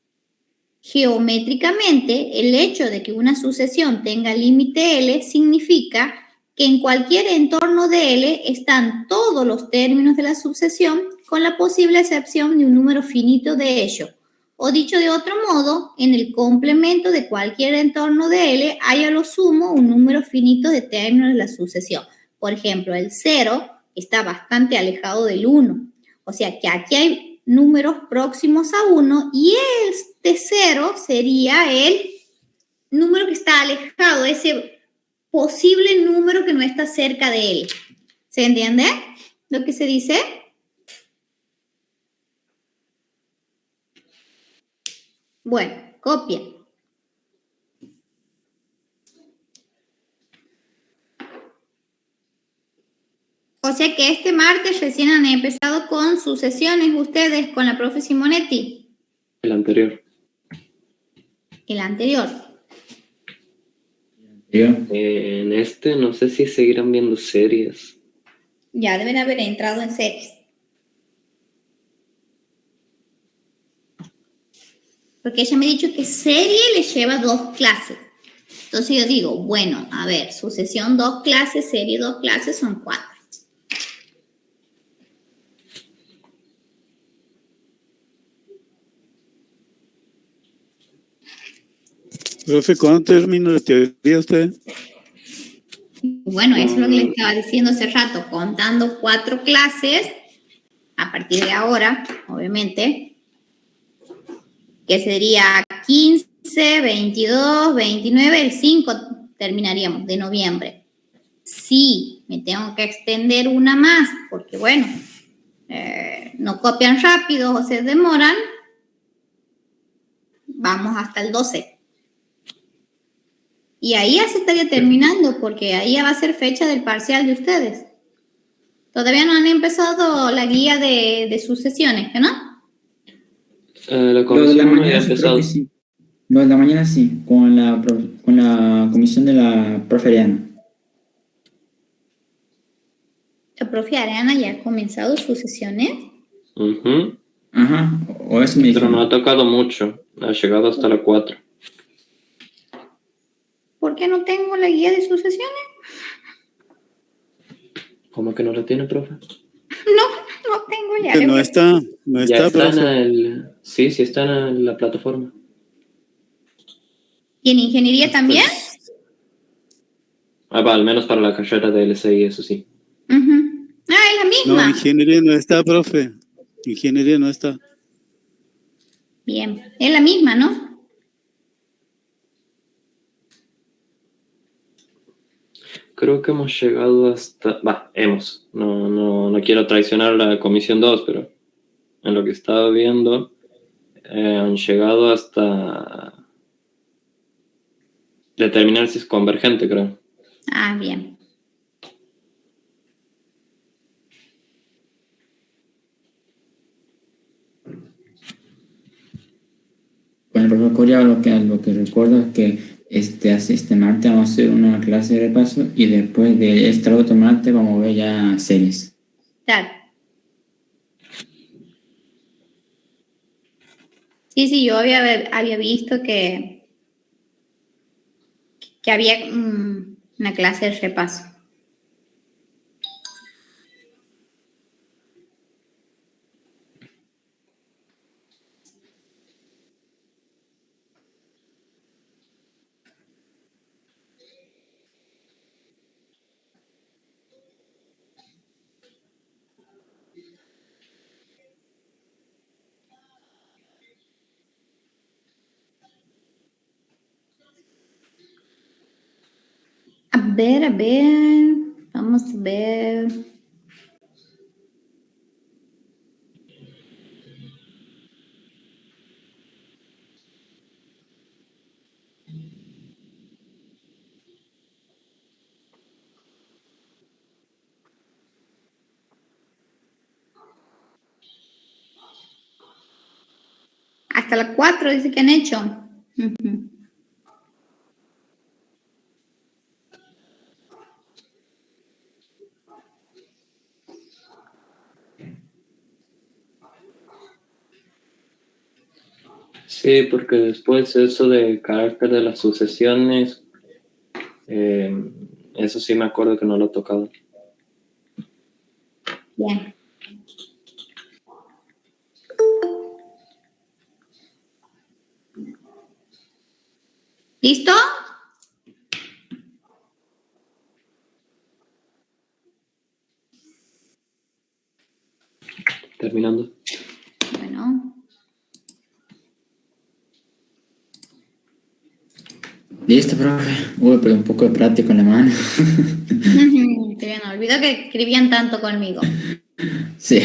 Geométricamente, el hecho de que una sucesión tenga límite L significa que en cualquier entorno de L están todos los términos de la sucesión con la posible excepción de un número finito de ellos. O dicho de otro modo, en el complemento de cualquier entorno de L hay a lo sumo un número finito de términos de la sucesión. Por ejemplo, el 0 está bastante alejado del 1. O sea que aquí hay números próximos a 1 y este 0 sería el número que está alejado, ese posible número que no está cerca de él. ¿Se entiende lo que se dice? Bueno, copia. O sea que este martes recién han empezado con sucesiones ustedes con la profe Simonetti. El anterior. El anterior. En este no sé si seguirán viendo series. Ya deben haber entrado en series. Porque ella me ha dicho que serie le lleva 2 clases. Entonces yo digo, bueno, a ver, sucesión 2 clases, serie 2 clases son 4. Profe, ¿cuándo termina la teoría usted? Bueno, eso es lo que le estaba diciendo hace rato, contando 4 clases, a partir de ahora, obviamente, que sería 15, 22, 29, el 5 terminaríamos, de noviembre. Sí, me tengo que extender una más, porque bueno, no copian rápido o se demoran, vamos hasta el 12. Y ahí ya se estaría terminando, porque ahí ya va a ser fecha del parcial de ustedes. Todavía no han empezado la guía de sucesiones, ¿no? La Lo de la comisión no mañana había sí, creo empezado. que sí. Lo de la mañana sí, con la comisión de la profe Ariana. La profe Ariana ya ha comenzado sucesiones. Ujú. Ajá, o eso me Pero dijeron. no ha tocado mucho. Ha llegado hasta la 4. ¿Por qué no tengo la guía de sucesiones? ¿Cómo que no lo tiene, profe? No tengo ya. Que no está, Ya está en profe. el... Sí, está en la plataforma. ¿Y en ingeniería también? Va, al menos para la carrera de LCI, eso sí. Uh-huh. Ah, es la misma. No, ingeniería no está, profe. Ingeniería no está. Bien, es la misma, ¿no? Creo que hemos llegado hasta... No quiero traicionar la comisión 2, pero en lo que estaba viendo, han llegado hasta determinar si es convergente, creo. Ah, bien. Bueno, profesor Coria, lo que recuerdo es que este martes vamos a hacer una clase de repaso y después de este otro martes vamos a ver ya series. Claro. Sí, yo había visto que había una clase de repaso. A ver, vamos a ver. Hasta las 4 dice que han hecho. Uh-huh. Sí, porque después eso de carácter de las sucesiones, eso sí me acuerdo que no lo he tocado. Bien. ¿Listo? Terminando. Bueno. Listo, profe. Uy, pero un poco de práctico en la mano. Qué bien, olvidó que escribían tanto conmigo. Sí.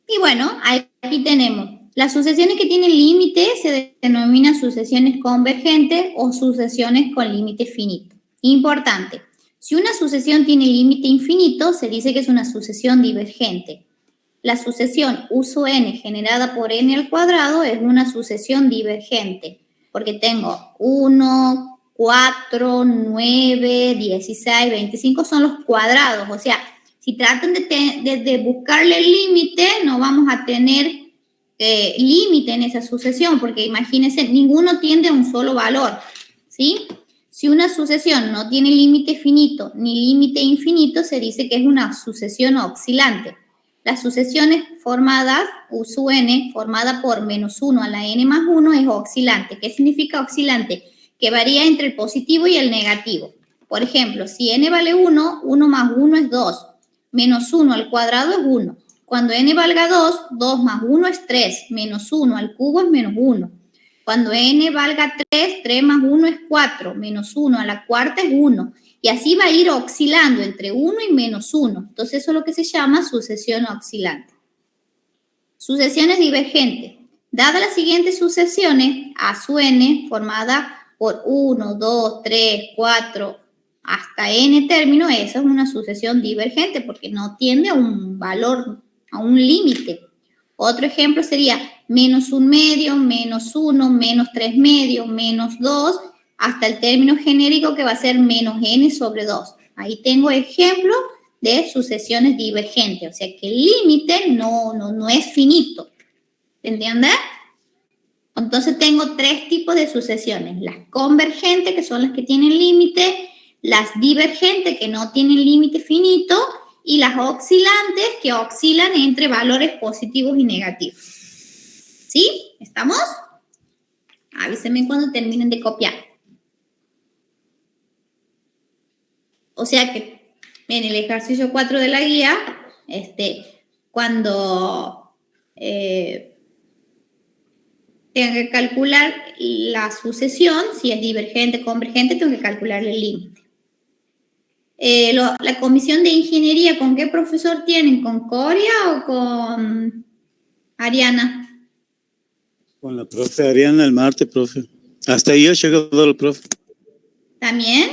Y bueno, aquí tenemos. Las sucesiones que tienen límite se denominan sucesiones convergentes o sucesiones con límite finito. Importante. Si una sucesión tiene límite infinito, se dice que es una sucesión divergente. La sucesión U sub n generada por n al cuadrado es una sucesión divergente, porque tengo 1, 4, 9, 16, 25 son los cuadrados. O sea, si tratan de buscarle el límite, no vamos a tener límite en esa sucesión, porque imagínense, ninguno tiende a un solo valor, ¿sí? Si una sucesión no tiene límite finito ni límite infinito, se dice que es una sucesión oscilante. Las sucesiones formadas, U sub n, formada por menos 1 a la n más 1, es oscilante. ¿Qué significa oscilante? Que varía entre el positivo y el negativo. Por ejemplo, si n vale 1, 1 más 1 es 2. Menos 1 al cuadrado es 1. Cuando n valga 2, 2 más 1 es 3. Menos 1 al cubo es menos 1. Cuando n valga 3, 3 más 1 es 4. Menos 1 a la cuarta es 1. Y así va a ir oscilando entre 1 y menos 1. Entonces eso es lo que se llama sucesión oscilante. Sucesiones divergentes. Dadas las siguientes sucesiones, A sub n, formada por 1, 2, 3, 4, hasta n término, esa es una sucesión divergente porque no tiende a un valor, a un límite. Otro ejemplo sería menos 1 medio, menos 1, menos 3 medios, menos 2, hasta el término genérico que va a ser menos n sobre 2. Ahí tengo ejemplos de sucesiones divergentes, o sea que el límite no es finito. ¿Entiendes? Entonces tengo 3 tipos de sucesiones. Las convergentes, que son las que tienen límite, las divergentes, que no tienen límite finito, y las oscilantes, que oscilan entre valores positivos y negativos. ¿Sí? ¿Estamos? Avísenme cuando terminen de copiar. O sea que en el ejercicio 4 de la guía, cuando tengo que calcular la sucesión, si es divergente o convergente, tengo que calcular el límite. La comisión de ingeniería, ¿con qué profesor tienen? ¿Con Coria o con Ariana? Con la profe Ariana el martes, profe. Hasta ahí ha llegado el profe. ¿También?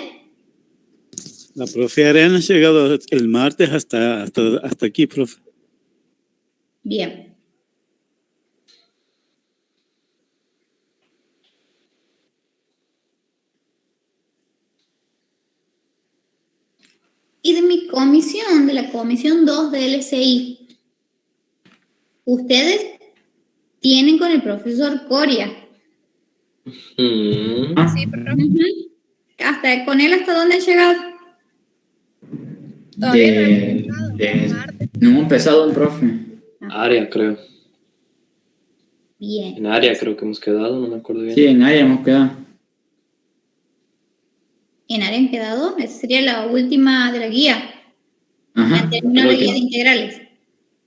La profe Ariana ha llegado el martes hasta aquí, profe. Bien. Y de mi comisión, de la comisión 2 de LCI, ustedes tienen con el profesor Coria. Sí, profe. Hasta con él, ¿hasta dónde han llegado? Todavía no hemos empezado. No hemos empezado un profe. Área, creo. Bien. En área creo que hemos quedado, no me acuerdo bien. Sí, en área hemos quedado. ¿En área han quedado? Esa sería la última de la guía. Ajá. La terminó la guía de integrales.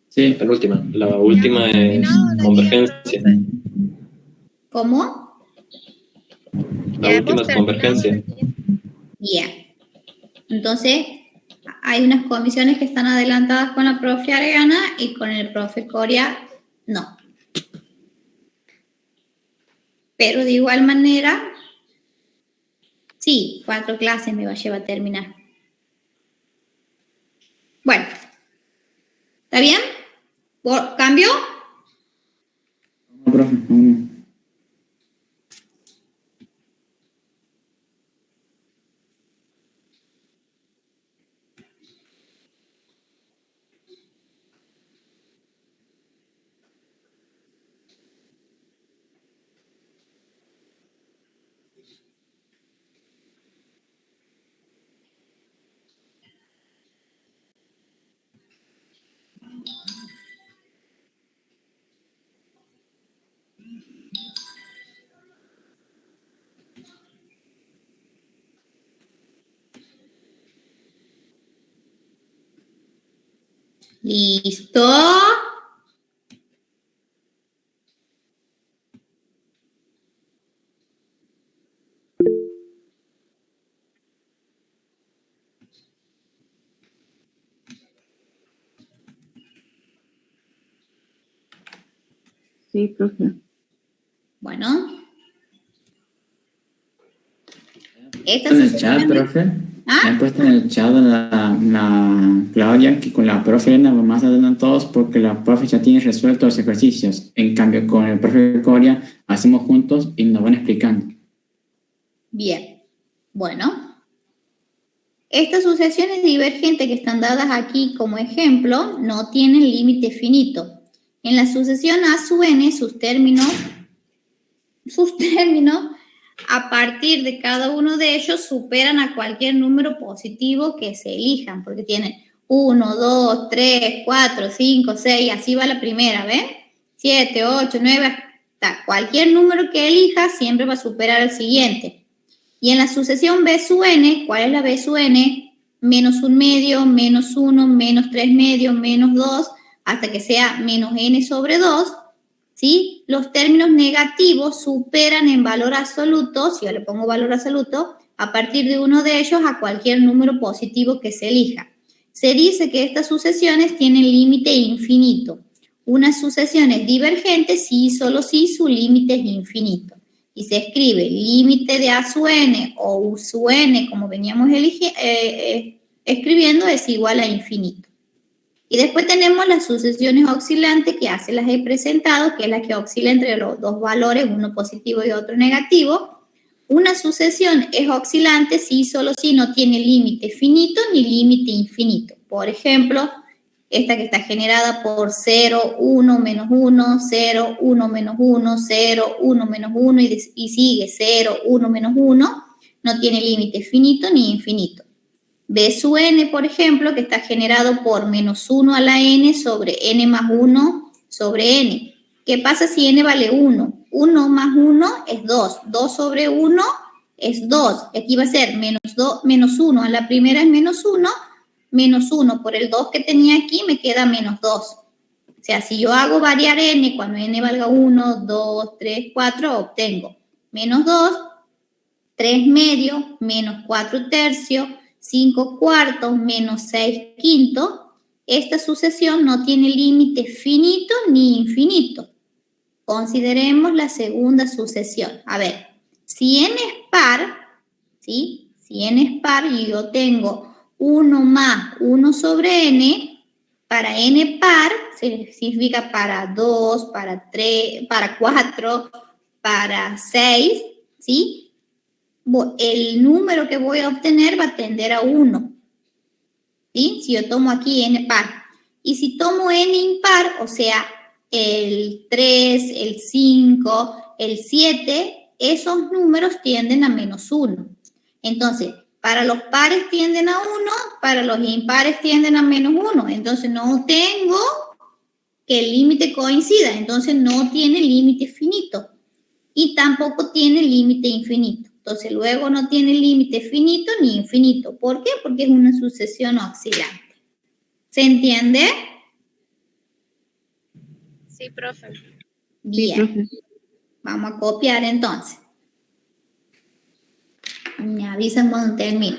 Sí. Penúltima. La última es convergencia. ¿Cómo? La última es convergencia. Bien. Entonces, hay unas comisiones que están adelantadas con la profe Ariana y con el profe Coria no. Pero de igual manera, sí, 4 clases me va a llevar a terminar. Bueno, ¿está bien? ¿Cambio? No, profe, no. ¿Listo? Sí, profe. Bueno. En el chat, profe. Me han puesto en el chat la Claudia que con la profe Elena más adelantan todos porque la profe ya tiene resueltos los ejercicios. En cambio, con el profe Coria hacemos juntos y nos van explicando. Bien. Bueno. Estas sucesiones divergentes que están dadas aquí como ejemplo no tienen límite finito. En la sucesión A sub n, sus términos, a partir de cada uno de ellos superan a cualquier número positivo que se elijan, porque tienen 1, 2, 3, 4, 5, 6, así va la primera, ¿ven? 7, 8, 9, hasta cualquier número que elija siempre va a superar al siguiente. Y en la sucesión B sub n, ¿cuál es la B sub n? Menos 1 medio, menos 1, menos 3 medios, menos 2, hasta que sea menos n sobre 2, ¿sí? Los términos negativos superan en valor absoluto, si yo le pongo valor absoluto, a partir de uno de ellos a cualquier número positivo que se elija. Se dice que estas sucesiones tienen límite infinito. Una sucesión es divergente si y solo si su límite es infinito. Y se escribe límite de A sub n o U sub n, como veníamos escribiendo, es igual a infinito. Y después tenemos las sucesiones oscilantes, que ya se las he presentado, que es la que oscila entre los dos valores, uno positivo y otro negativo. Una sucesión es oscilante si y solo si no tiene límite finito ni límite infinito. Por ejemplo, esta que está generada por 0, 1, menos 1, 0, 1, menos 1, 0, 1, menos 1 y sigue 0, 1, menos 1, no tiene límite finito ni infinito. B sub n, por ejemplo, que está generado por menos 1 a la n sobre n más 1 sobre n. ¿Qué pasa si n vale 1? 1 más 1 es 2. 2 sobre 1 es 2. Aquí va a ser menos 1. A la primera es menos 1. Menos 1 por el 2 que tenía aquí me queda menos 2. O sea, si yo hago variar n cuando n valga 1, 2, 3, 4, obtengo menos 2, 3 medios, menos 4 tercios, 5 cuartos, menos 6 quintos. Esta sucesión no tiene límite finito ni infinito. Consideremos la segunda sucesión. A ver, si n es par, ¿sí? Si n es par y yo tengo 1 más 1 sobre n, para n par significa para 2, para 3, para 4, para 6, ¿sí? El número que voy a obtener va a tender a 1, ¿sí? Si yo tomo aquí n par. Y si tomo n impar, o sea, el 3, el 5, el 7, esos números tienden a menos 1. Entonces, para los pares tienden a 1, para los impares tienden a menos 1. Entonces, no tengo que el límite coincida. Entonces, no tiene límite finito. Y tampoco tiene límite infinito. Entonces, luego no tiene límite finito ni infinito. ¿Por qué? Porque es una sucesión oscilante. ¿Se entiende? Sí, profe. Bien. Sí, profe. Vamos a copiar entonces. Me avisan cuando termino.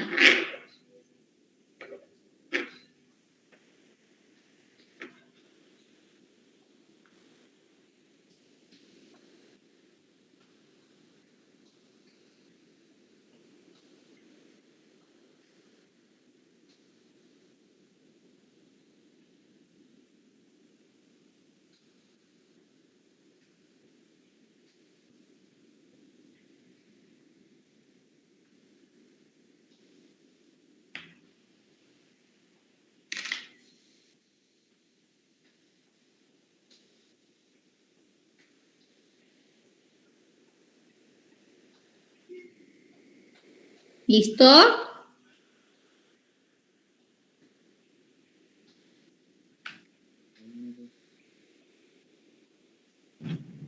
¿Listo?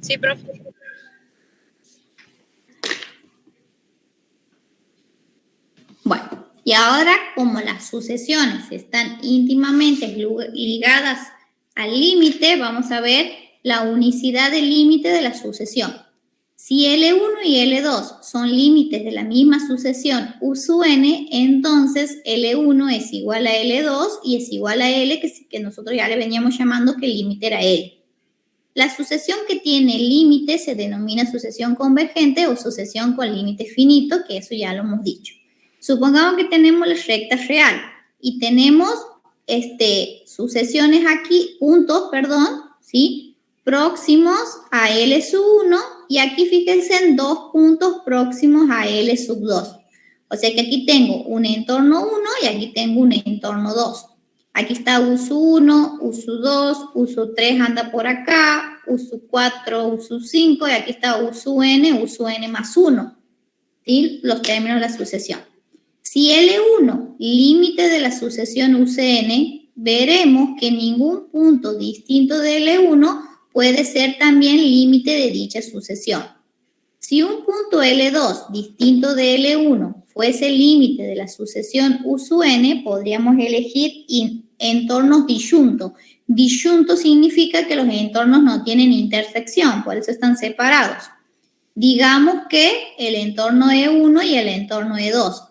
Sí, profe. Bueno, y ahora como las sucesiones están íntimamente ligadas al límite, vamos a ver la unicidad del límite de la sucesión. Si L1 y L2 son límites de la misma sucesión U sub n, entonces L1 es igual a L2 y es igual a L, que nosotros ya le veníamos llamando que el límite era L. La sucesión que tiene límite se denomina sucesión convergente o sucesión con límite finito, que eso ya lo hemos dicho. Supongamos que tenemos la recta real y tenemos sucesiones aquí, puntos, ¿sí? Próximos a L sub 1 y aquí fíjense en 2 puntos próximos a L sub 2. O sea que aquí tengo un entorno 1 y aquí tengo un entorno 2. Aquí está U sub 1, U sub 2, U sub 3 anda por acá, U sub 4, U sub 5 y aquí está U sub n más 1. ¿Sí? Los términos de la sucesión. Si L1, límite de la sucesión UCN, veremos que ningún punto distinto de L1 puede ser también límite de dicha sucesión. Si un punto L2 distinto de L1 fuese límite de la sucesión U sub n, podríamos elegir entornos disyuntos. Disyunto significa que los entornos no tienen intersección, por eso están separados. Digamos que el entorno E1 y el entorno E2.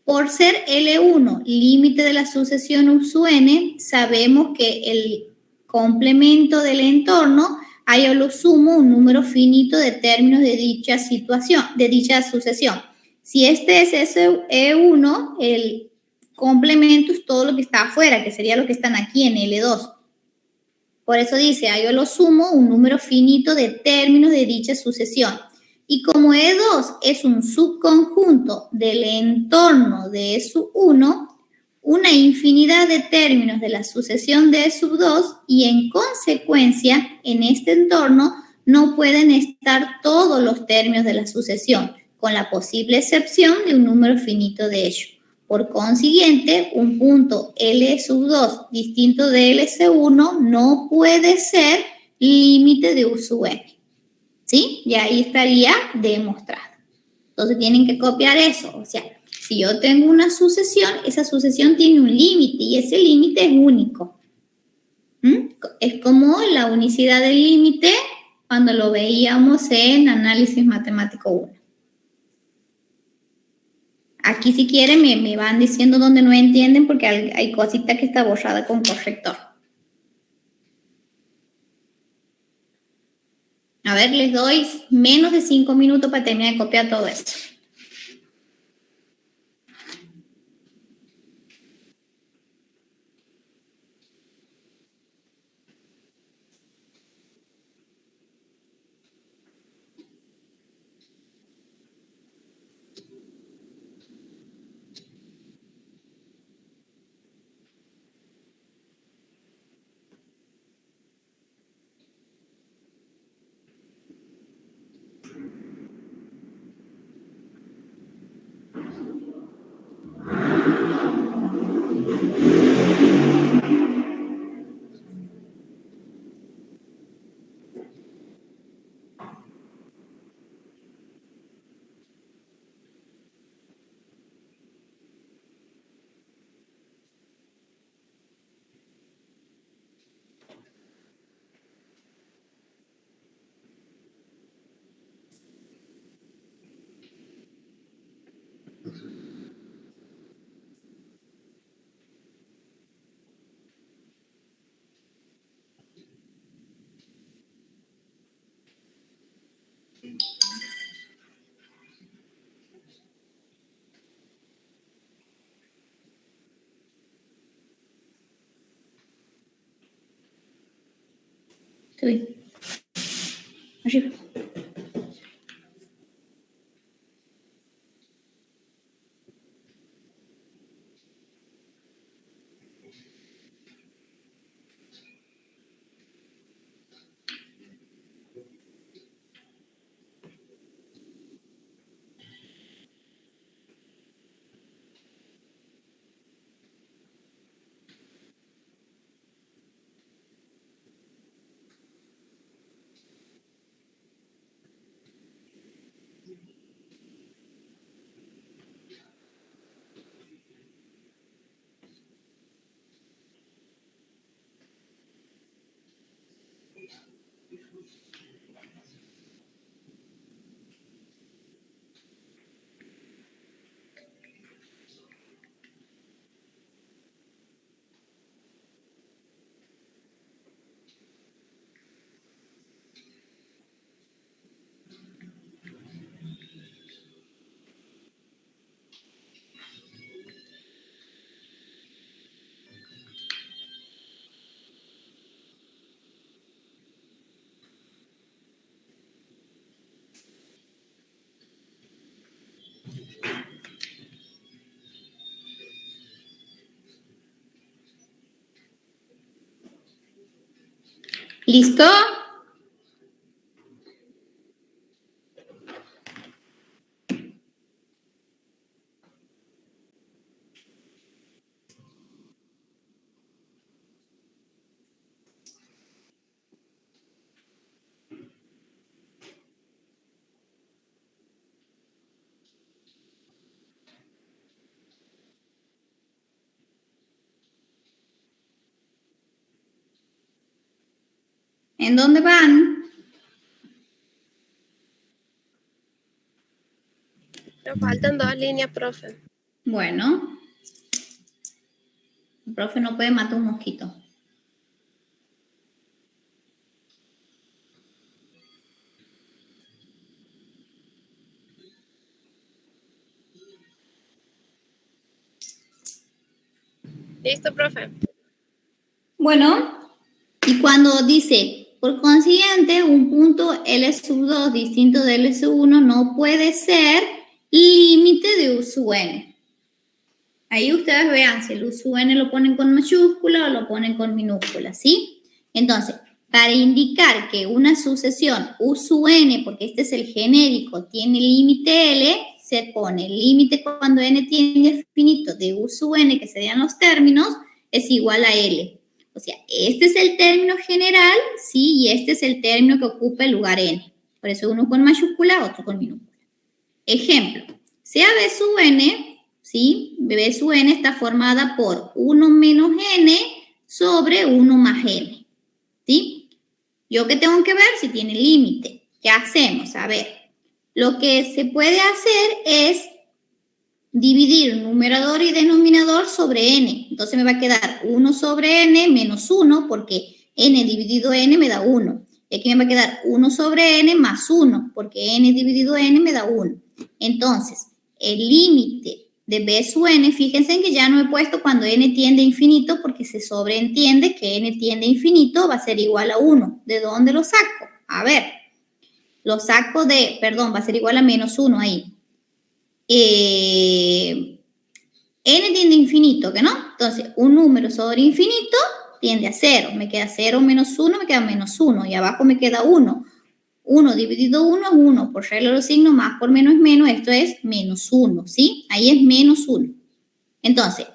Por ser L1 límite de la sucesión U sub n, sabemos que el complemento del entorno hay a lo sumo un número finito de términos de dicha situación, de dicha sucesión. Si este es ese E1, el complemento es todo lo que está afuera, que sería lo que están aquí en L2. Por eso dice, hay a lo sumo un número finito de términos de dicha sucesión. Y como E2 es un subconjunto del entorno de E sub 1, una infinidad de términos de la sucesión de E sub 2 y en consecuencia en este entorno no pueden estar todos los términos de la sucesión, con la posible excepción de un número finito de ellos. Por consiguiente, un punto L sub 2 distinto de LC1 no puede ser límite de U sub n. ¿Sí? Y ahí estaría demostrado. Entonces tienen que copiar eso. O sea, si yo tengo una sucesión, esa sucesión tiene un límite y ese límite es único. Es como la unicidad del límite cuando lo veíamos en análisis matemático 1. Aquí si quieren me van diciendo donde no entienden porque hay cositas que está borrada con corrector. A ver, les doy menos de 5 minutos para terminar de copiar todo esto. Sí. Arriba. ¿Listo? ¿En dónde van? Nos faltan 2 líneas, profe. Bueno. El profe no puede matar un mosquito. Listo, profe. Bueno, y cuando dice, por consiguiente, un punto L sub 2 distinto de L sub 1 no puede ser límite de U sub n. Ahí ustedes vean si el U sub n lo ponen con mayúscula o lo ponen con minúscula, ¿sí? Entonces, para indicar que una sucesión U sub n, porque este es el genérico, tiene límite L, se pone el límite cuando n tiene infinito de U sub n, que serían los términos, es igual a L. O sea, este es el término general, ¿sí? Y este es el término que ocupa el lugar n. Por eso uno con mayúscula, otro con minúscula. Ejemplo, sea B sub n, ¿sí? B sub n está formada por 1 menos n sobre 1 más n, ¿sí? Yo que tengo que ver si tiene límite. ¿Qué hacemos? A ver, lo que se puede hacer es dividir numerador y denominador sobre n. Entonces me va a quedar 1 sobre n menos 1, porque n dividido n me da 1. Y aquí me va a quedar 1 sobre n más 1, porque n dividido n me da 1. Entonces, el límite de b sub n, fíjense en que ya no he puesto cuando n tiende a infinito, porque se sobreentiende que n tiende a infinito va a ser igual a 1. ¿De dónde lo saco? A ver, lo saco de, perdón, va a ser igual a menos 1 ahí. N tiende a infinito, ¿que no? Entonces, un número sobre infinito tiende a 0. Me queda 0 menos 1, me queda menos 1. Y abajo me queda 1. 1 dividido 1 es 1. Por regla de los signos, más por menos es menos. Esto es menos 1, ¿sí? Ahí es menos 1. Entonces,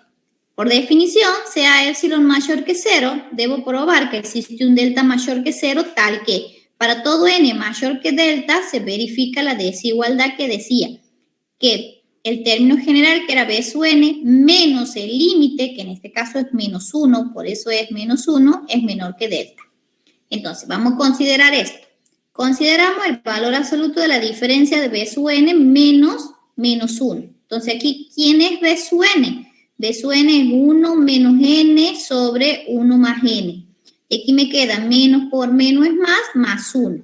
por definición, sea epsilon mayor que 0, debo probar que existe un delta mayor que 0, tal que para todo n mayor que delta se verifica la desigualdad que decía que el término general, que era b sub n, menos el límite, que en este caso es menos 1, por eso es menos 1, es menor que delta. Entonces, vamos a considerar esto. Consideramos el valor absoluto de la diferencia de b sub n menos menos 1. Entonces, aquí, ¿quién es b sub n? B sub n es 1 menos n sobre 1 más n. Y aquí me queda menos por menos es más 1.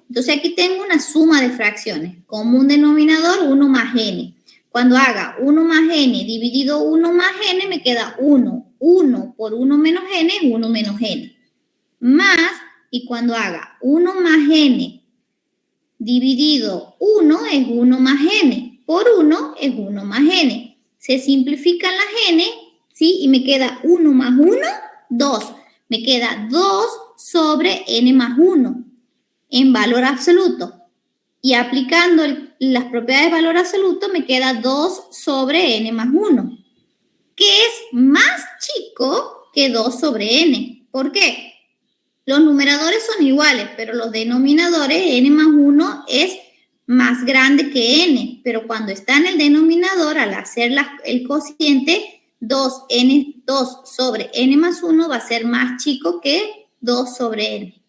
Entonces aquí tengo una suma de fracciones. Como un denominador, 1 más n. Cuando haga 1 más n dividido 1 más n, me queda 1. 1 por 1 menos n es 1 menos n. Más, y cuando haga 1 más n dividido 1 es 1 más n. Por 1 es 1 más n. Se simplifican las n, ¿sí? Y me queda 1 más 1, 2. Me queda 2 sobre n más 1. En valor absoluto. Y aplicando las propiedades de valor absoluto, me queda 2 sobre n más 1, que es más chico que 2 sobre n. ¿Por qué? Los numeradores son iguales, pero los denominadores, n más 1 es más grande que n, pero cuando está en el denominador, al hacer el cociente, 2 sobre n más 1 va a ser más chico que 2 sobre n.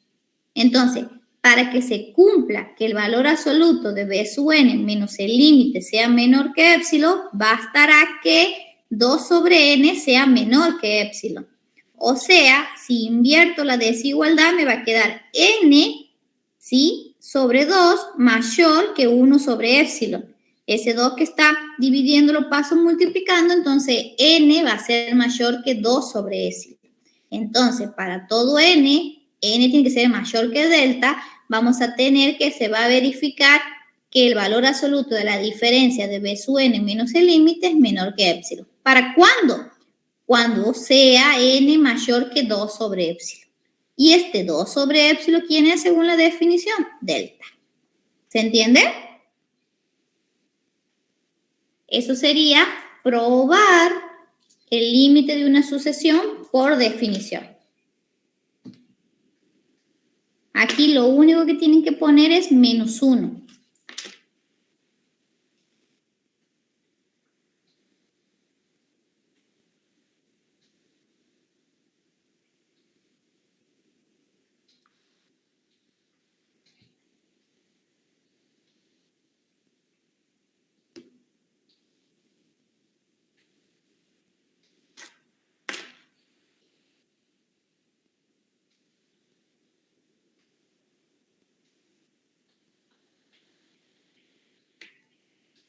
Entonces, para que se cumpla que el valor absoluto de b sub n menos el límite sea menor que epsilon, bastará que 2 sobre n sea menor que epsilon. O sea, si invierto la desigualdad, me va a quedar n, ¿sí?, sobre 2 mayor que 1 sobre epsilon. Ese 2 que está dividiendo lo paso multiplicando, entonces n va a ser mayor que 2 sobre epsilon. Entonces, para todo n tiene que ser mayor que delta, vamos a tener que se va a verificar que el valor absoluto de la diferencia de b sub n menos el límite es menor que epsilon. ¿Para cuándo? Cuando sea n mayor que 2 sobre epsilon. Y este 2 sobre epsilon, ¿quién es según la definición? Delta. ¿Se entiende? Eso sería probar el límite de una sucesión por definición. Aquí lo único que tienen que poner es menos 1.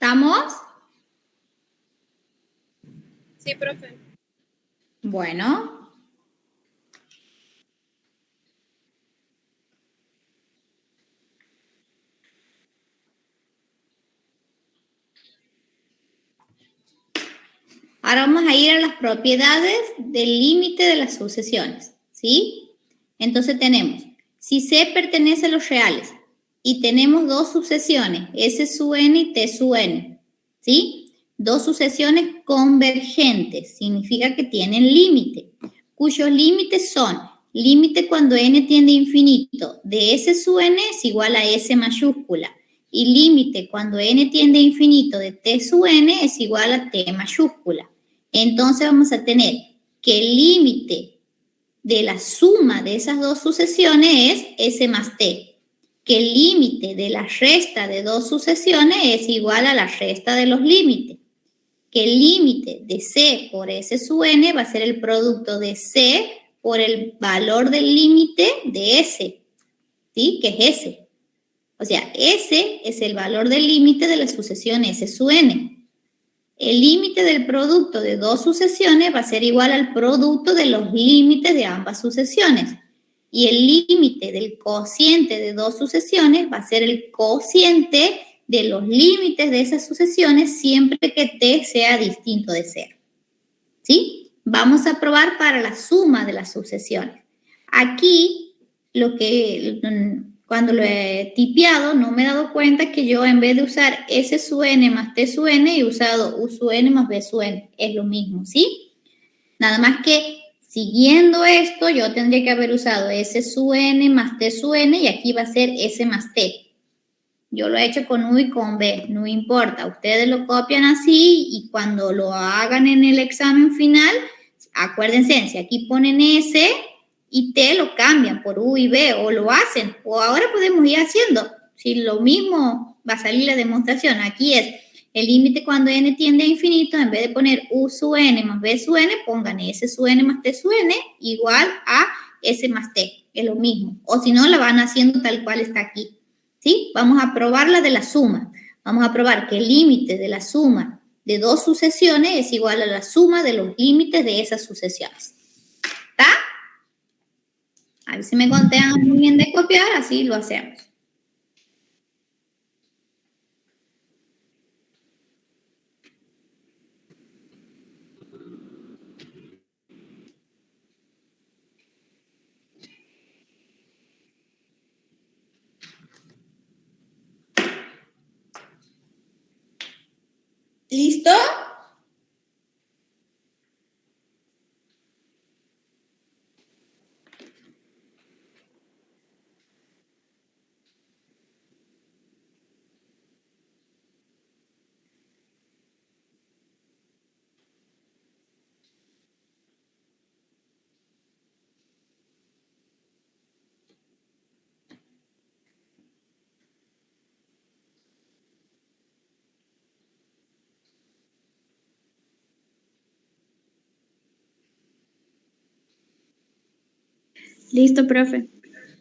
¿Estamos? Sí, profe. Bueno. Ahora vamos a ir a las propiedades del límite de las sucesiones, ¿sí? Entonces tenemos, si C pertenece a los reales y tenemos dos sucesiones, S sub n y T sub n, ¿sí? Dos sucesiones convergentes, significa que tienen límite, cuyos límites son límite cuando n tiende a infinito de S sub n es igual a S mayúscula y límite cuando n tiende a infinito de T sub n es igual a T mayúscula. Entonces vamos a tener que el límite de la suma de esas dos sucesiones es S más T, que el límite de la resta de dos sucesiones es igual a la resta de los límites, que el límite de C por S sub n va a ser el producto de C por el valor del límite de S, ¿sí? Que es S. O sea, S es el valor del límite de la sucesión S sub n. El límite del producto de dos sucesiones va a ser igual al producto de los límites de ambas sucesiones. Y el límite del cociente de dos sucesiones va a ser el cociente de los límites de esas sucesiones siempre que T sea distinto de 0. ¿Sí? Vamos a probar para la suma de las sucesiones. Aquí, cuando lo he tipeado, no me he dado cuenta que yo en vez de usar S sub n más T sub n, he usado U sub n más B sub n. Es lo mismo, ¿sí? Nada más que siguiendo esto, yo tendría que haber usado S sub n más T sub n y aquí va a ser S más T. Yo lo he hecho con U y con B, no importa. Ustedes lo copian así y cuando lo hagan en el examen final, acuérdense, si aquí ponen S y T lo cambian por U y B o lo hacen. O ahora podemos ir haciendo. Si lo mismo va a salir la demostración. Aquí es el límite cuando n tiende a infinito. En vez de poner U sub n más B sub n, pongan S sub n más T sub n igual a S más T. Es lo mismo. O si no, la van haciendo tal cual está aquí. ¿Sí? Vamos a probar la de la suma. Vamos a probar que el límite de la suma de dos sucesiones es igual a la suma de los límites de esas sucesiones. ¿Está? A ver si me contean muy bien de copiar, así lo hacemos. ¿Listo? Listo, profe.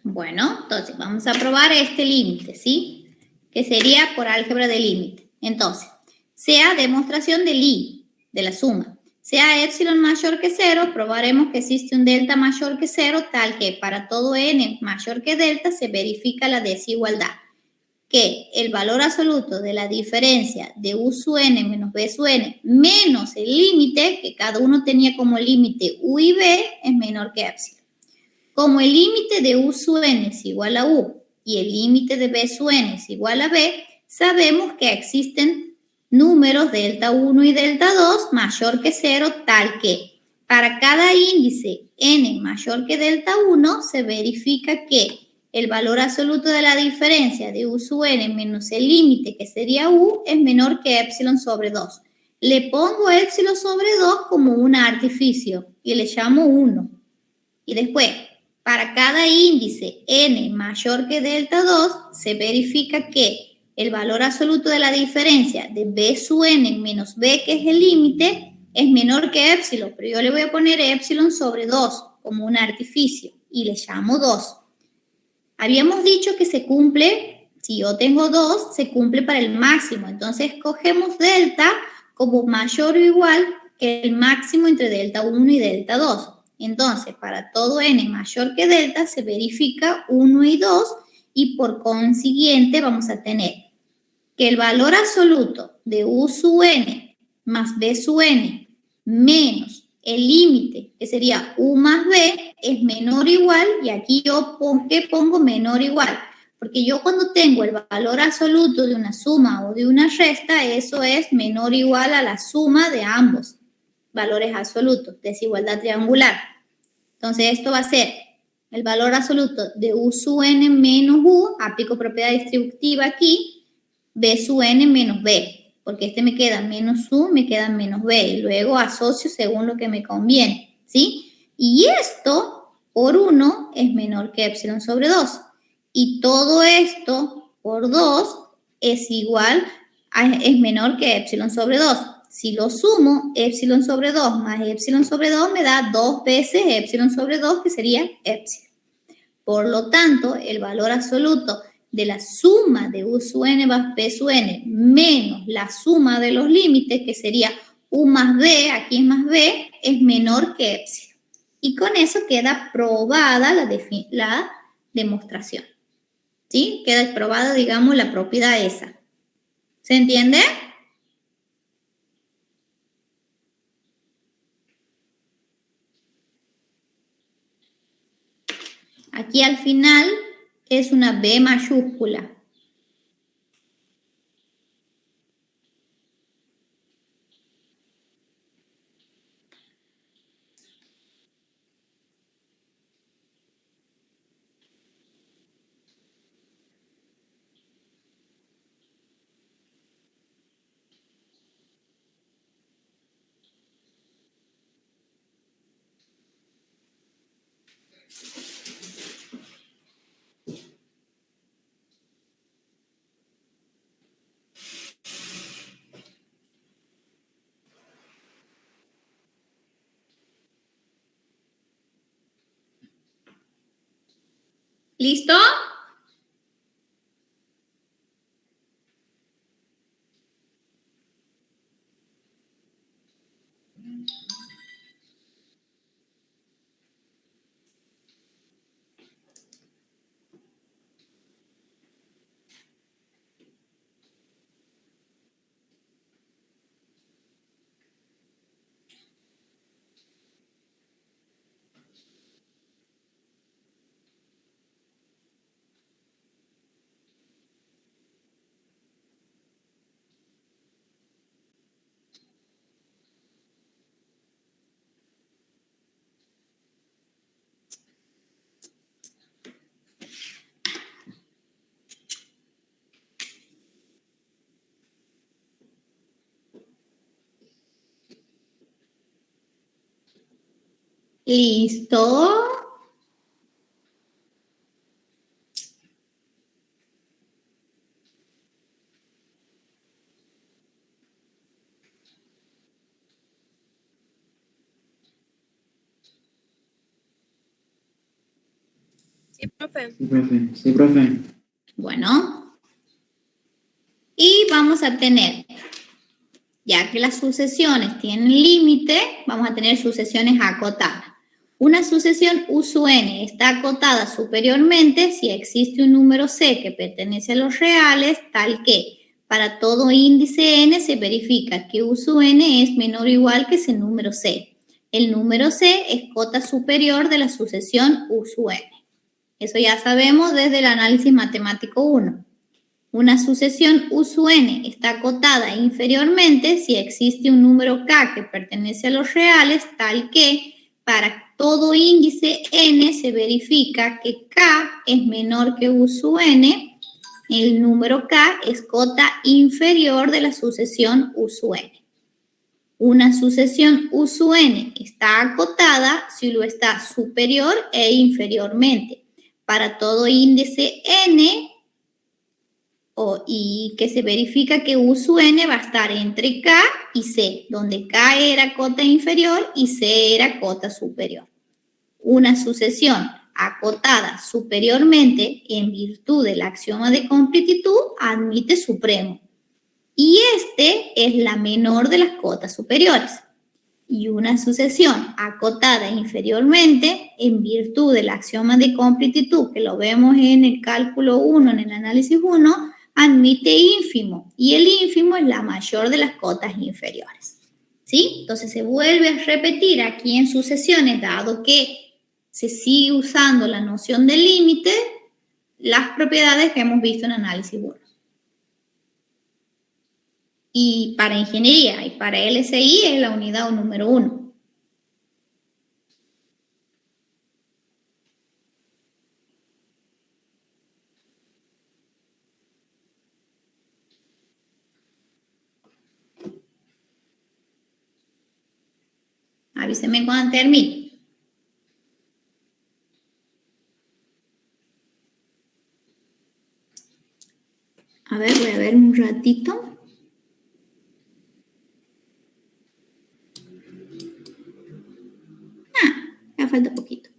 Bueno, entonces vamos a probar este límite, ¿sí? Que sería por álgebra de límite. Entonces, sea demostración del I, de la suma, sea epsilon mayor que 0, probaremos que existe un delta mayor que 0, tal que para todo n mayor que delta se verifica la desigualdad, que el valor absoluto de la diferencia de U sub n menos B sub n menos el límite, que cada uno tenía como límite U y B, es menor que epsilon. Como el límite de U sub n es igual a U y el límite de B sub n es igual a B, sabemos que existen números delta 1 y delta 2 mayor que 0, tal que para cada índice n mayor que delta 1 se verifica que el valor absoluto de la diferencia de U sub n menos el límite, que sería U, es menor que epsilon sobre 2. Le pongo epsilon sobre 2 como un artificio y le llamo 1. Y después, para cada índice n mayor que delta 2, se verifica que el valor absoluto de la diferencia de B sub n menos B, que es el límite, es menor que epsilon, pero yo le voy a poner epsilon sobre 2 como un artificio y le llamo 2. Habíamos dicho que se cumple, si yo tengo 2, se cumple para el máximo. Entonces, cogemos delta como mayor o igual que el máximo entre delta 1 y delta 2. Entonces, para todo n mayor que delta se verifica 1 y 2 y por consiguiente vamos a tener que el valor absoluto de U sub n más B sub n menos el límite, que sería U más B, es menor o igual, y aquí yo pongo menor o igual, porque yo cuando tengo el valor absoluto de una suma o de una resta, eso es menor o igual a la suma de ambos valores absolutos, desigualdad triangular. Entonces esto va a ser el valor absoluto de U sub n menos U, aplico propiedad distributiva aquí, B sub n menos B, porque este me queda menos U, me queda menos B, y luego asocio según lo que me conviene, ¿sí? Y esto por 1 es menor que epsilon sobre 2, y todo esto por 2 es menor que epsilon sobre 2. Si lo sumo, epsilon sobre 2 más epsilon sobre 2 me da 2 veces epsilon sobre 2, que sería epsilon. Por lo tanto, el valor absoluto de la suma de U sub n más B sub n menos la suma de los límites, que sería U más B, aquí es más B, es menor que epsilon. Y con eso queda probada la demostración. ¿Sí? Queda probada, digamos, la propiedad esa. ¿Se entiende? Aquí al final es una B mayúscula. ¿Listo? ¿Listo? Sí, profe. Sí, profe. Sí, profe. Bueno. Y vamos a tener, ya que las sucesiones tienen límite, vamos a tener sucesiones acotadas. Una sucesión U sub n está acotada superiormente si existe un número C que pertenece a los reales, tal que para todo índice n se verifica que U sub n es menor o igual que ese número C. El número C es cota superior de la sucesión U sub n. Eso ya sabemos desde el análisis matemático 1. Una sucesión U sub n está acotada inferiormente si existe un número K que pertenece a los reales, tal que para todo índice n se verifica que K es menor que U sub n. El número K es cota inferior de la sucesión U sub n. Una sucesión U sub n está acotada si lo está superior e inferiormente. Para todo índice n, y que se verifica que U sub n va a estar entre K y C, donde K era cota inferior y C era cota superior. Una sucesión acotada superiormente en virtud del axioma de completitud admite supremo. Y este es la menor de las cotas superiores. Y una sucesión acotada inferiormente en virtud del axioma de completitud, que lo vemos en el cálculo 1, en el análisis 1, admite ínfimo, y el ínfimo es la mayor de las cotas inferiores. ¿Sí? Entonces se vuelve a repetir aquí en sucesiones, dado que se sigue usando la noción del límite, las propiedades que hemos visto en análisis 1. Y para ingeniería y para LSI es la unidad número 1. Avíseme cuando termine. A ver, voy a ver un ratito. Ya falta poquito.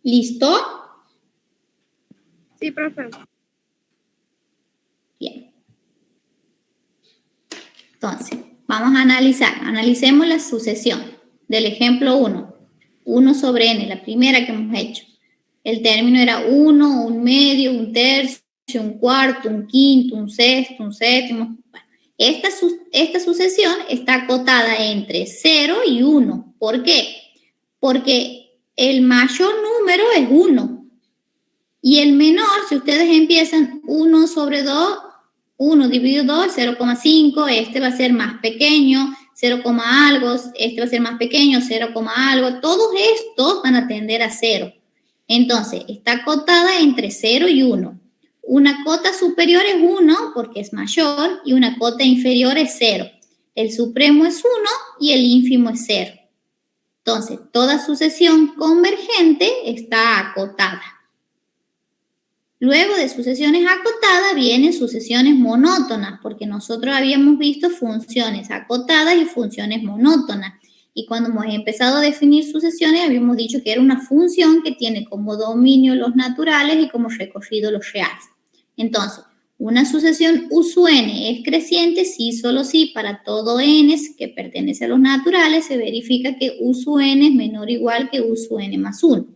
¿Listo? Sí, profe. Bien. Entonces, vamos a analizar. Analicemos la sucesión del ejemplo 1. 1 sobre n, la primera que hemos hecho. El término era 1, un medio, un tercio, un cuarto, un quinto, un sexto, un séptimo. Bueno, esta sucesión está acotada entre 0 y 1. ¿Por qué? Porque el mayor número es 1. Y el menor, si ustedes empiezan 1 sobre 2, 1 dividido 2, 0,5, este va a ser más pequeño, 0, algo, este va a ser más pequeño, 0, algo, todos estos van a tender a 0. Entonces, está acotada entre 0 y 1. Una cota superior es 1 porque es mayor y una cota inferior es 0. El supremo es 1 y el ínfimo es 0. Entonces, toda sucesión convergente está acotada. Luego de sucesiones acotadas vienen sucesiones monótonas, porque nosotros habíamos visto funciones acotadas y funciones monótonas. Y cuando hemos empezado a definir sucesiones, habíamos dicho que era una función que tiene como dominio los naturales y como recorrido los reales. Entonces, una sucesión U sub n es creciente si solo si para todo n que pertenece a los naturales se verifica que U sub n es menor o igual que U sub n más 1.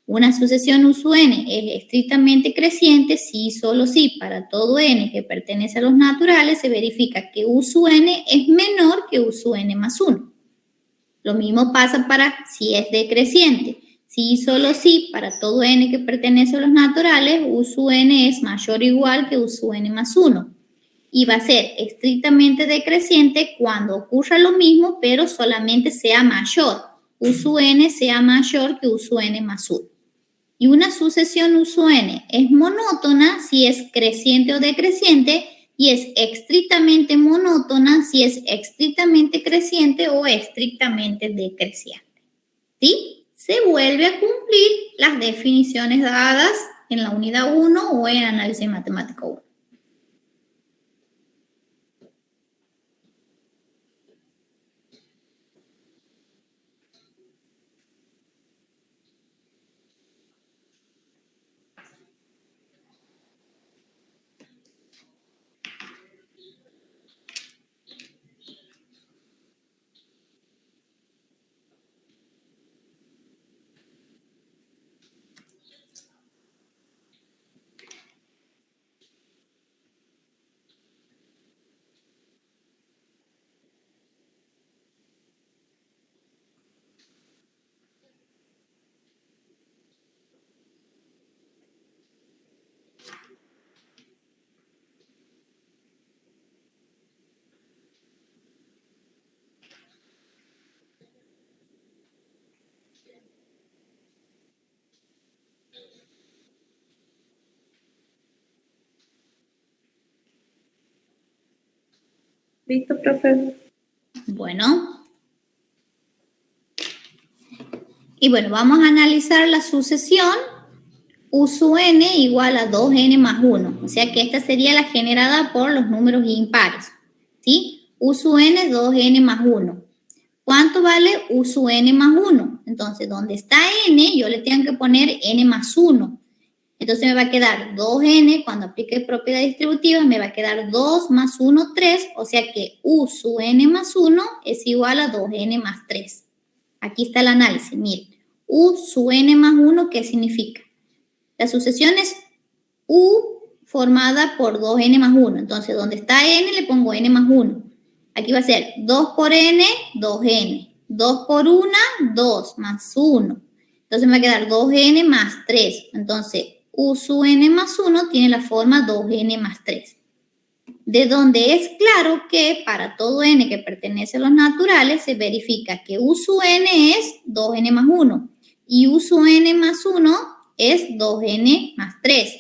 Una sucesión U sub n es estrictamente creciente si solo si para todo n que pertenece a los naturales se verifica que U sub n es menor que U sub n más 1. Lo mismo pasa para si es decreciente. Si solo si para todo n que pertenece a los naturales, U sub n es mayor o igual que U sub n más 1. Y va a ser estrictamente decreciente cuando ocurra lo mismo, pero solamente sea mayor. U sub n sea mayor que U sub n más 1. Y una sucesión U sub n es monótona si es creciente o decreciente y es estrictamente monótona si es estrictamente creciente o estrictamente decreciente. ¿Sí? Se vuelve a cumplir las definiciones dadas en la unidad 1 o en análisis matemático 1. Listo, profe. Bueno. Y bueno, vamos a analizar la sucesión U sub n igual a 2n más 1. O sea que esta sería la generada por los números impares. ¿Sí? U sub n es 2n más 1. ¿Cuánto vale U sub n más 1? Entonces, donde está n, yo le tengo que poner n más 1. Entonces me va a quedar 2n, cuando aplique propiedad distributiva, me va a quedar 2 más 1, 3. O sea que U sub n más 1 es igual a 2n más 3. Aquí está el análisis, miren. U sub n más 1, ¿qué significa? La sucesión es U formada por 2n más 1. Entonces, donde está n le pongo n más 1. Aquí va a ser 2 por n, 2n. 2 por 1, 2 más 1. Entonces me va a quedar 2n más 3. Entonces, U sub n más 1 tiene la forma 2n más 3. De donde es claro que para todo n que pertenece a los naturales se verifica que U sub n es 2n más 1 y U sub n más 1 es 2n más 3.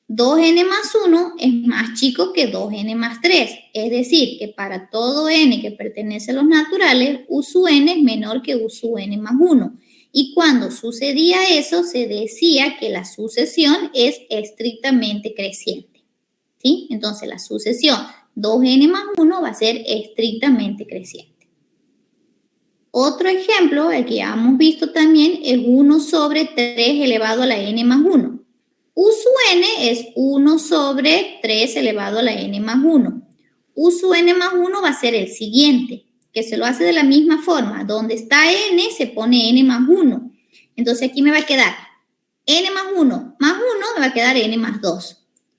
2n más 1 es más chico que 2n más 3. Es decir, que para todo n que pertenece a los naturales, U sub n es menor que U sub n más 1. Y cuando sucedía eso, se decía que la sucesión es estrictamente creciente. ¿Sí? Entonces, la sucesión 2n más 1 va a ser estrictamente creciente. Otro ejemplo, el que ya hemos visto también, es 1 sobre 3 elevado a la n más 1. U sub n es 1 sobre 3 elevado a la n más 1. U sub n más 1 va a ser el siguiente, que se lo hace de la misma forma. Donde está n, se pone n más 1. Entonces, aquí me va a quedar n más 1 más 1, me va a quedar n más 2.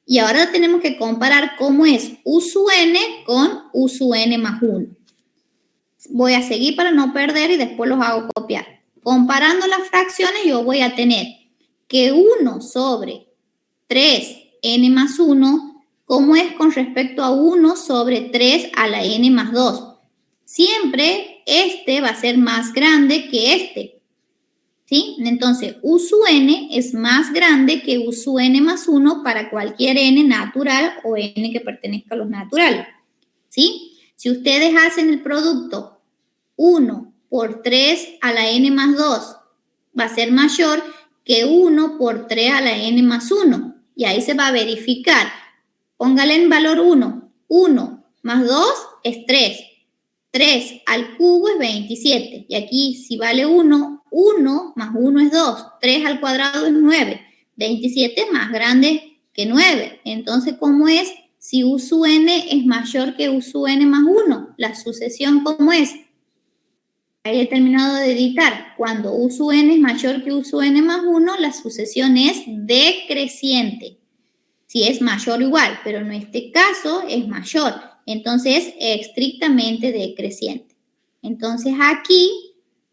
Y ahora tenemos que comparar cómo es U sub n con U sub n más 1. Voy a seguir para no perder y después los hago copiar. Comparando las fracciones, yo voy a tener que 1 sobre 3n más 1, ¿cómo es con respecto a 1 sobre 3 a la n más 2? Siempre este va a ser más grande que este. ¿Sí? Entonces, U sub n es más grande que U sub n más 1 para cualquier n natural o n que pertenezca a los naturales. ¿Sí? Si ustedes hacen el producto 1 por 3 a la n más 2, va a ser mayor que 1 por 3 a la n más 1. Y ahí se va a verificar. Póngale en valor 1. 1 más 2 es 3. 3 al cubo es 27. Y aquí, si vale 1, 1 más 1 es 2. 3 al cuadrado es 9. 27 es más grande que 9. Entonces, ¿cómo es? Si U sub n es mayor que U sub n más 1. La sucesión, ¿cómo es? Ahí he terminado de editar. Cuando U sub n es mayor que U sub n más 1, la sucesión es decreciente. Si es mayor o igual, pero en este caso es mayor. Entonces es estrictamente decreciente. Entonces aquí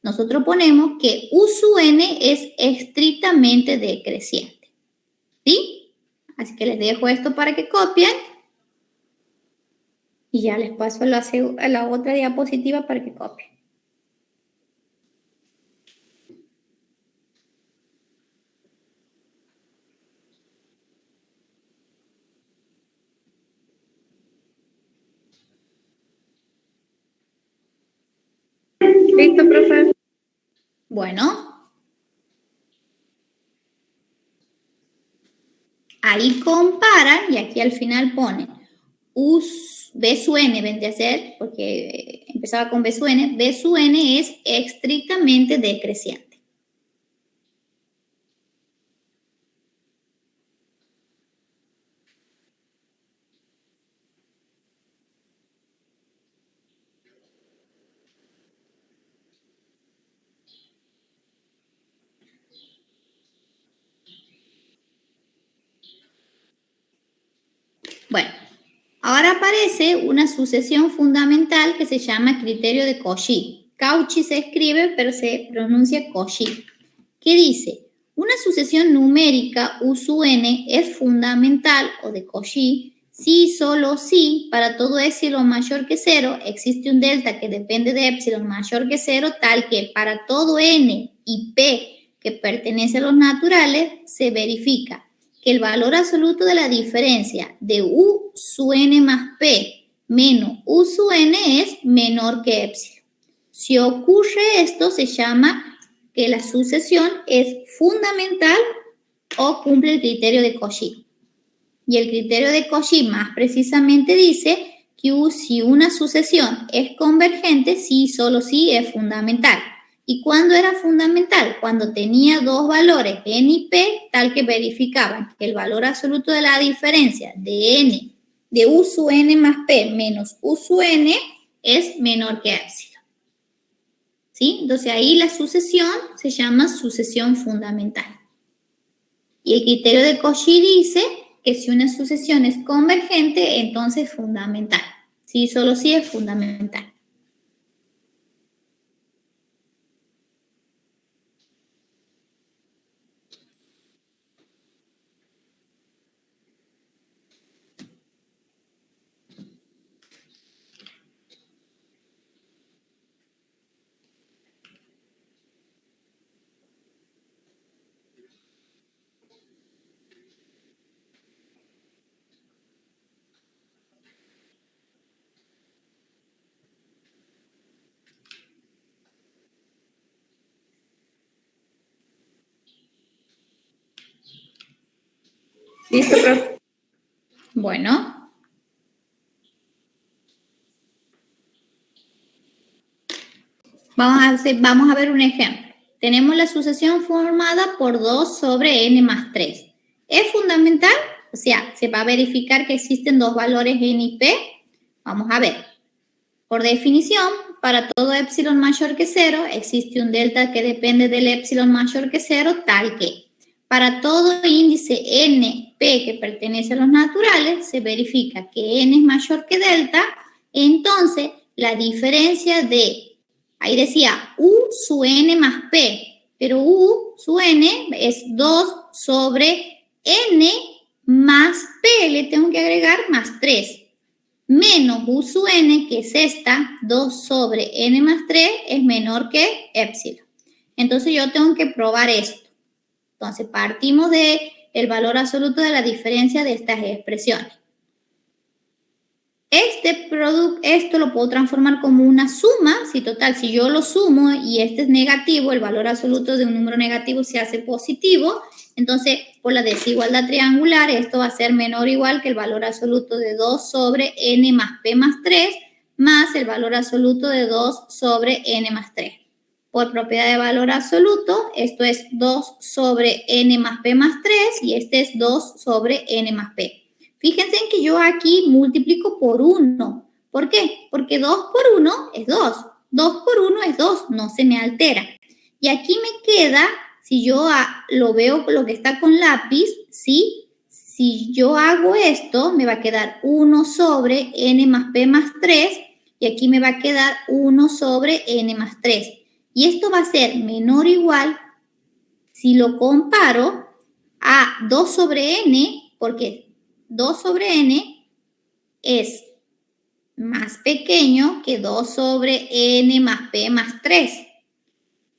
nosotros ponemos que U sub n es estrictamente decreciente. ¿Sí? Así que les dejo esto para que copien. Y ya les paso a la otra diapositiva para que copien. Listo, profe. Bueno, ahí comparan y aquí al final ponen B sub n vendría a ser, porque empezaba con B sub n, B sub n es estrictamente decreciente. Bueno, ahora aparece una sucesión fundamental que se llama criterio de Cauchy. Cauchy se escribe, pero se pronuncia Cauchy. ¿Qué dice? Una sucesión numérica U sub n es fundamental o de Cauchy si solo si para todo epsilon mayor que 0 existe un delta que depende de epsilon mayor que 0 tal que para todo n y p que pertenece a los naturales se verifica que el valor absoluto de la diferencia de U sub n más P menos U sub n es menor que epsilon. Si ocurre esto, se llama que la sucesión es fundamental o cumple el criterio de Cauchy. Y el criterio de Cauchy más precisamente dice que si una sucesión es convergente, sí y solo sí es fundamental. ¿Y cuándo era fundamental? Cuando tenía dos valores, n y p, tal que verificaban que el valor absoluto de la diferencia de U sub n más p menos U sub n es menor que epsilon. ¿sí? Entonces ahí la sucesión se llama sucesión fundamental. Y el criterio de Cauchy dice que si una sucesión es convergente, entonces es fundamental. Sí, solo si es fundamental. Listo, profe. Bueno. Vamos a ver un ejemplo. Tenemos la sucesión formada por 2 sobre n más 3. ¿Es fundamental? O sea, se va a verificar que existen dos valores n y p. Vamos a ver. Por definición, para todo epsilon mayor que 0, existe un delta que depende del epsilon mayor que 0, tal que para todo índice n, p que pertenece a los naturales, se verifica que n es mayor que delta, entonces la diferencia de, ahí decía u su n más p, pero u su n es 2 sobre n más p, le tengo que agregar más 3. Menos u su n, que es esta, 2 sobre n más 3, es menor que epsilon. Entonces yo tengo que probar esto. Entonces partimos del valor absoluto de la diferencia de estas expresiones. Esto lo puedo transformar como una suma, si total, si yo lo sumo y este es negativo, el valor absoluto de un número negativo se hace positivo, entonces por la desigualdad triangular esto va a ser menor o igual que el valor absoluto de 2 sobre n más p más 3 más el valor absoluto de 2 sobre n más 3. Por propiedad de valor absoluto, esto es 2 sobre n más p más 3 y este es 2 sobre n más p. Fíjense en que yo aquí multiplico por 1. ¿Por qué? Porque 2 por 1 es 2. 2 por 1 es 2, no se me altera. Y aquí me queda, si yo lo veo lo que está con lápiz, ¿sí? Si yo hago esto, me va a quedar 1 sobre n más p más 3 y aquí me va a quedar 1 sobre n más 3. Y esto va a ser menor o igual si lo comparo a 2 sobre n, porque 2 sobre n es más pequeño que 2 sobre n más p más 3.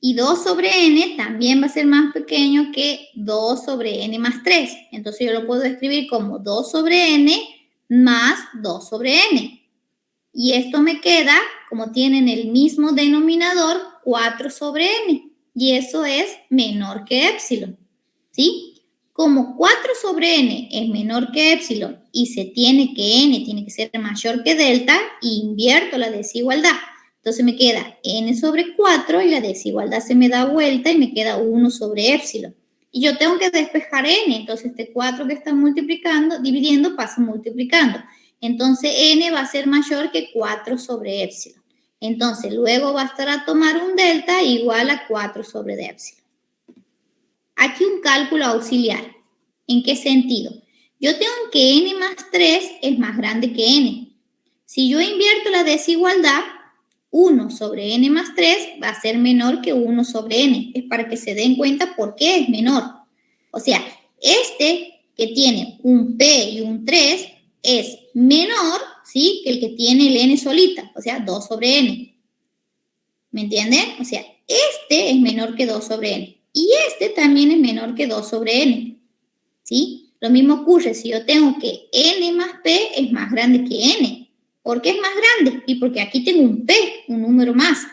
Y 2 sobre n también va a ser más pequeño que 2 sobre n más 3. Entonces yo lo puedo escribir como 2 sobre n más 2 sobre n. Y esto me queda, como tienen el mismo denominador, 4 sobre n. Y eso es menor que epsilon. ¿Sí? Como 4 sobre n es menor que epsilon y se tiene que n tiene que ser mayor que delta, invierto la desigualdad. Entonces me queda n sobre 4 y la desigualdad se me da vuelta y me queda 1 sobre epsilon. Y yo tengo que despejar n, entonces este 4 que está dividiendo pasa multiplicando. Entonces n va a ser mayor que 4 sobre epsilon. Entonces luego bastará a tomar un delta igual a 4 sobre epsilon. Aquí un cálculo auxiliar. ¿En qué sentido? Yo tengo que n más 3 es más grande que n. Si yo invierto la desigualdad, 1 sobre n más 3 va a ser menor que 1 sobre n. Es para que se den cuenta por qué es menor. O sea, este que tiene un p y un 3 es menor, ¿sí?, que el que tiene el n solita, o sea, 2 sobre n. ¿Me entienden? O sea, este es menor que 2 sobre n. Y este también es menor que 2 sobre n. ¿Sí? Lo mismo ocurre si yo tengo que n más p es más grande que n. ¿Por qué es más grande? Y porque aquí tengo un p, un número más.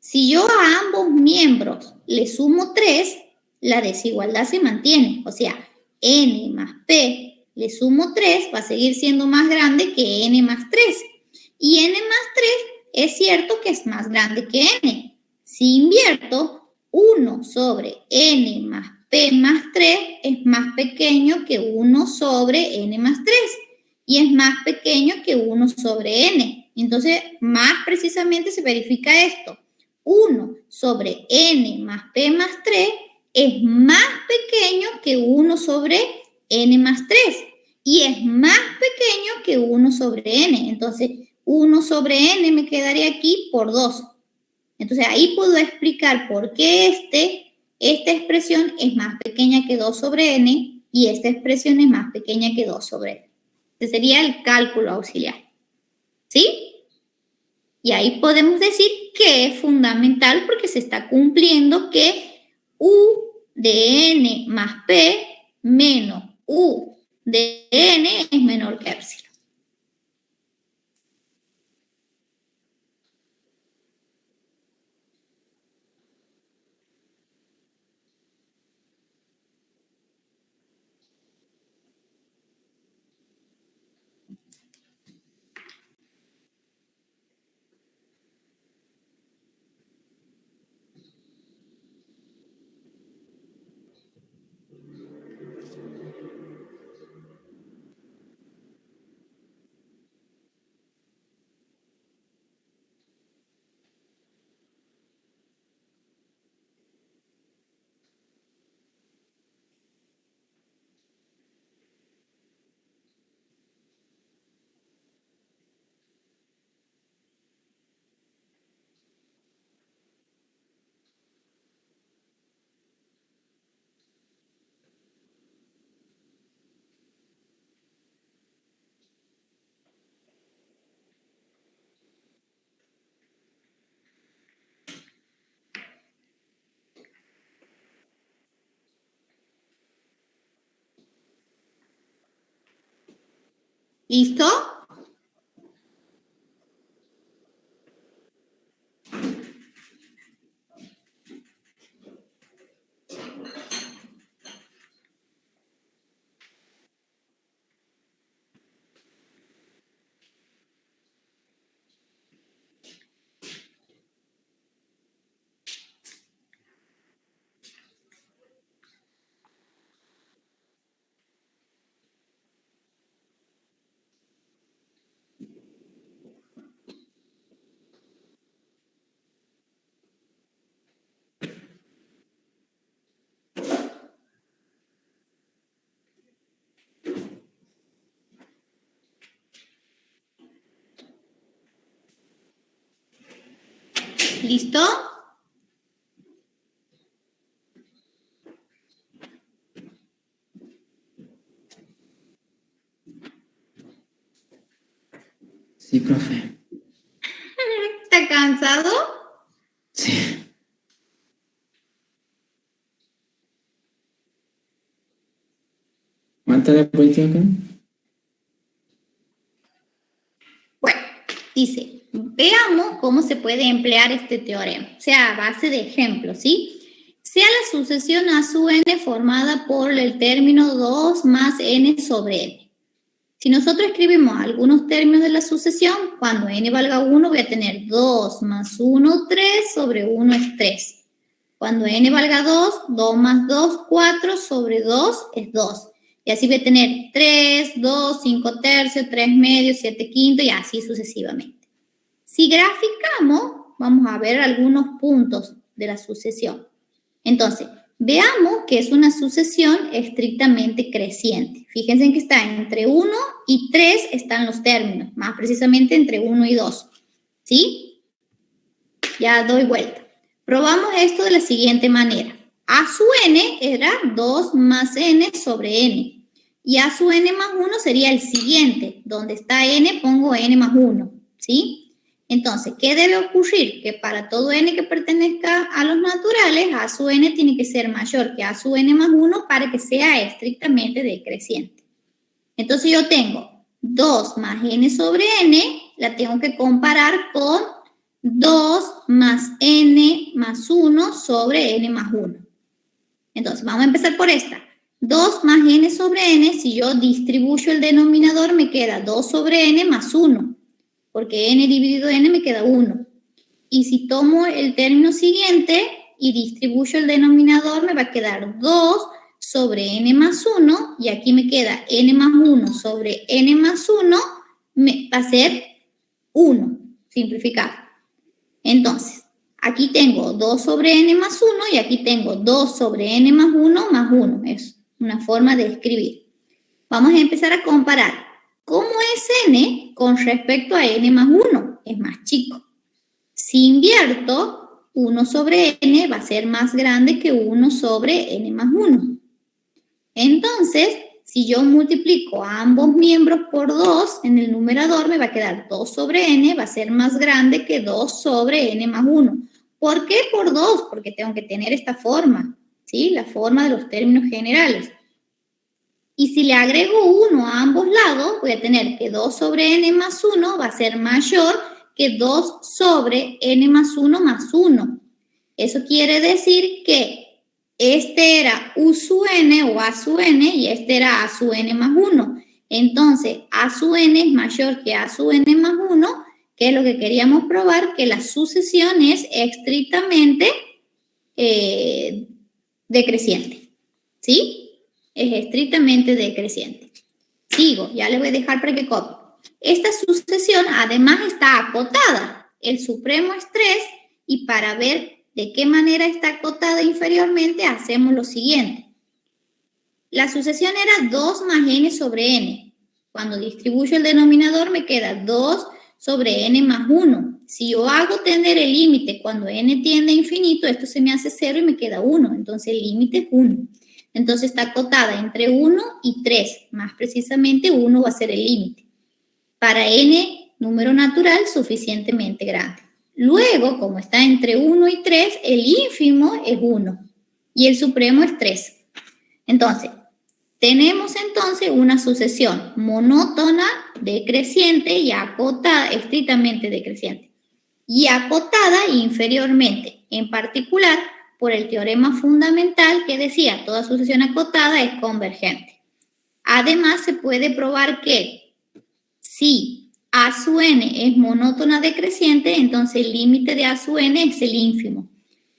Si yo a ambos miembros le sumo 3, la desigualdad se mantiene. O sea, n más p le sumo 3, va a seguir siendo más grande que n más 3. Y n más 3 es cierto que es más grande que n. Si invierto, 1 sobre n más p más 3 es más pequeño que 1 sobre n más 3. Y es más pequeño que 1 sobre n. Entonces, más precisamente se verifica esto. 1 sobre n más p más 3 es más pequeño que 1 sobre n más 3 y es más pequeño que 1 sobre n. Entonces, 1 sobre n me quedaría aquí por 2. Entonces, ahí puedo explicar por qué esta expresión es más pequeña que 2 sobre n y esta expresión es más pequeña que 2 sobre n. Este sería el cálculo auxiliar. ¿Sí? Y ahí podemos decir que es fundamental porque se está cumpliendo que u de n más p menos u de n es menor que epsilon. ¿Listo? ¿Listo? Sí, profe. ¿Está cansado? Sí. ¿Cuánta diapositiva acá? Bueno, dice, veamos cómo se puede emplear este teorema, o sea, a base de ejemplos, ¿sí? Sea la sucesión A sub n formada por el término 2 más n sobre n. Si nosotros escribimos algunos términos de la sucesión, cuando n valga 1 voy a tener 2 más 1, 3 sobre 1 es 3. Cuando n valga 2, 2 más 2, 4 sobre 2 es 2. Y así voy a tener 3, 2, 5 tercios, 3 medios, 7 quintos y así sucesivamente. Si graficamos, vamos a ver algunos puntos de la sucesión. Entonces, veamos que es una sucesión estrictamente creciente. Fíjense en que está entre 1 y 3 están los términos, más precisamente entre 1 y 2. ¿Sí? Ya doy vuelta. Probamos esto de la siguiente manera. A sub n era 2 más n sobre n. Y A sub n más 1 sería el siguiente. Donde está n pongo n más 1. ¿Sí? Entonces, ¿qué debe ocurrir? Que para todo n que pertenezca a los naturales, A sub n tiene que ser mayor que A sub n más 1 para que sea estrictamente decreciente. Entonces, yo tengo 2 más n sobre n, la tengo que comparar con 2 más n más 1 sobre n más 1. Entonces, vamos a empezar por esta. 2 más n sobre n, si yo distribuyo el denominador, me queda 2 sobre n más 1. Porque n dividido n me queda 1. Y si tomo el término siguiente y distribuyo el denominador, me va a quedar 2 sobre n más 1, y aquí me queda n más 1 sobre n más 1, va a ser 1, simplificado. Entonces, aquí tengo 2 sobre n más 1 y aquí tengo 2 sobre n más 1 más 1. Es una forma de escribir. Vamos a empezar a comparar. ¿Cómo es n con respecto a n más 1? Es más chico. Si invierto, 1 sobre n va a ser más grande que 1 sobre n más 1. Entonces, si yo multiplico a ambos miembros por 2, en el numerador me va a quedar 2 sobre n, va a ser más grande que 2 sobre n más 1. ¿Por qué por 2? Porque tengo que tener esta forma, ¿sí? La forma de los términos generales. Y si le agrego 1 a ambos lados, voy a tener que 2 sobre n más 1 va a ser mayor que 2 sobre n más 1 más 1. Eso quiere decir que este era u sub n o a sub n y este era a sub n más 1. Entonces, a sub n es mayor que a sub n más 1, que es lo que queríamos probar, que la sucesión es estrictamente decreciente. ¿Sí? Es estrictamente decreciente. Sigo, ya le voy a dejar para que copie. Esta sucesión además está acotada. El supremo es 3 y para ver de qué manera está acotada inferiormente hacemos lo siguiente. La sucesión era 2 más n sobre n. Cuando distribuyo el denominador me queda 2 sobre n más 1. Si yo hago tender el límite cuando n tiende a infinito, esto se me hace 0 y me queda 1. Entonces el límite es 1. Entonces está acotada entre 1 y 3. Más precisamente 1 va a ser el límite. Para n, número natural suficientemente grande. Luego, como está entre 1 y 3, el ínfimo es 1 y el supremo es 3. Entonces, tenemos entonces una sucesión monótona, decreciente y acotada, estrictamente decreciente. Y acotada inferiormente, en particular por el teorema fundamental que decía toda sucesión acotada es convergente. Además, se puede probar que si a sub n es monótona decreciente, entonces el límite de a sub n es el ínfimo.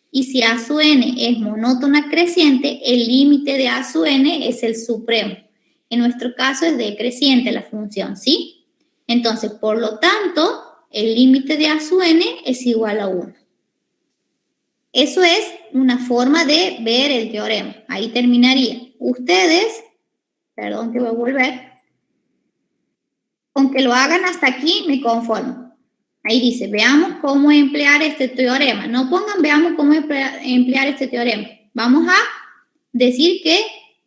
Y si a sub n es monótona creciente, el límite de a sub n es el supremo. En nuestro caso es decreciente la función, ¿sí? Entonces, por lo tanto, el límite de a sub n es igual a 1. Eso es una forma de ver el teorema. Ahí terminaría. Ustedes, perdón que voy a volver, con que lo hagan hasta aquí me conformo. Ahí dice, veamos cómo emplear este teorema. No pongan veamos cómo emplear este teorema. Vamos a decir que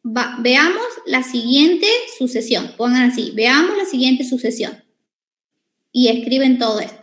veamos la siguiente sucesión. Pongan así, veamos la siguiente sucesión. Y escriben todo esto.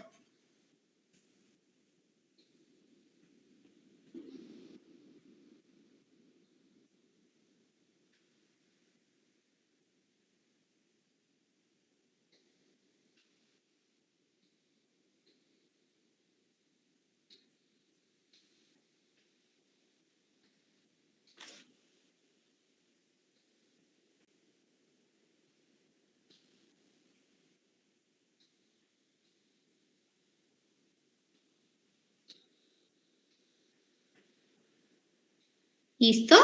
¿Listo?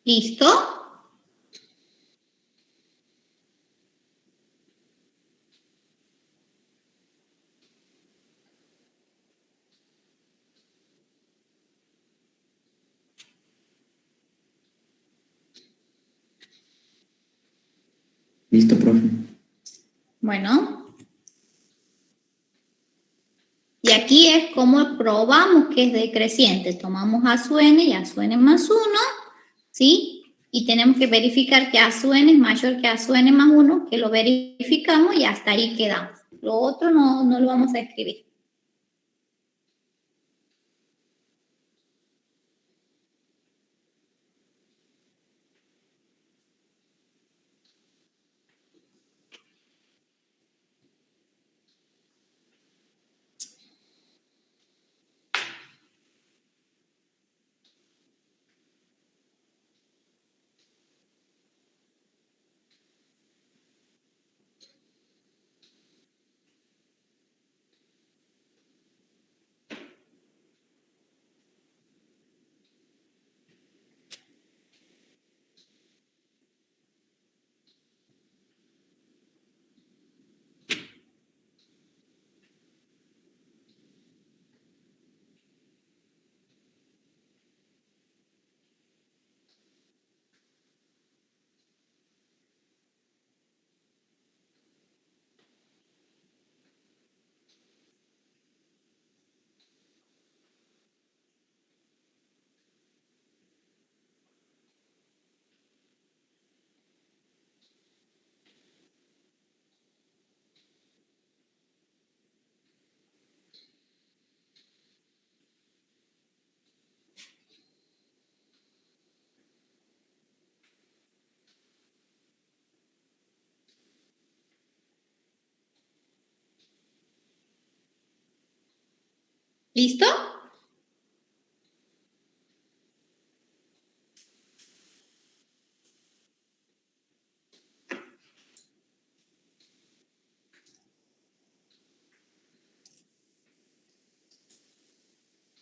¿Listo? Listo, profe. Bueno. Y aquí es como probamos que es decreciente. Tomamos a sub n y a sub n más 1, ¿sí? Y tenemos que verificar que a sub n es mayor que a sub n más 1, que lo verificamos y hasta ahí quedamos. Lo otro no lo vamos a escribir. ¿Listo?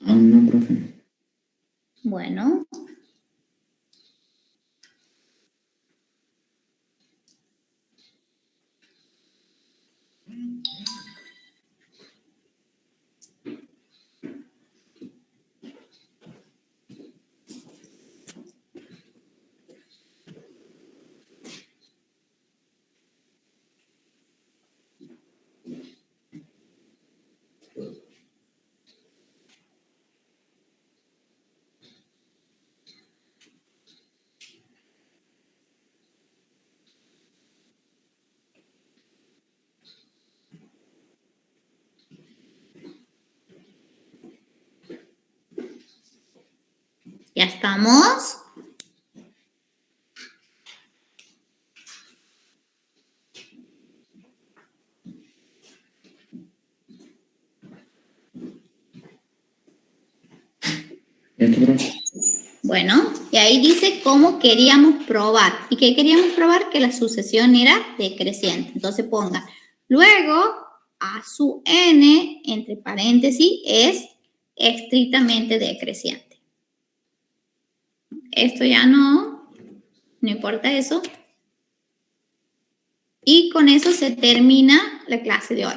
Aún no, profe. Bueno. ¿Ya estamos? ¿Esto, profe? Bueno, y ahí dice cómo queríamos probar. ¿Y qué queríamos probar? Que la sucesión era decreciente. Entonces ponga, luego a su n, entre paréntesis, es estrictamente decreciente. Esto ya no importa eso. Y con eso se termina la clase de hoy.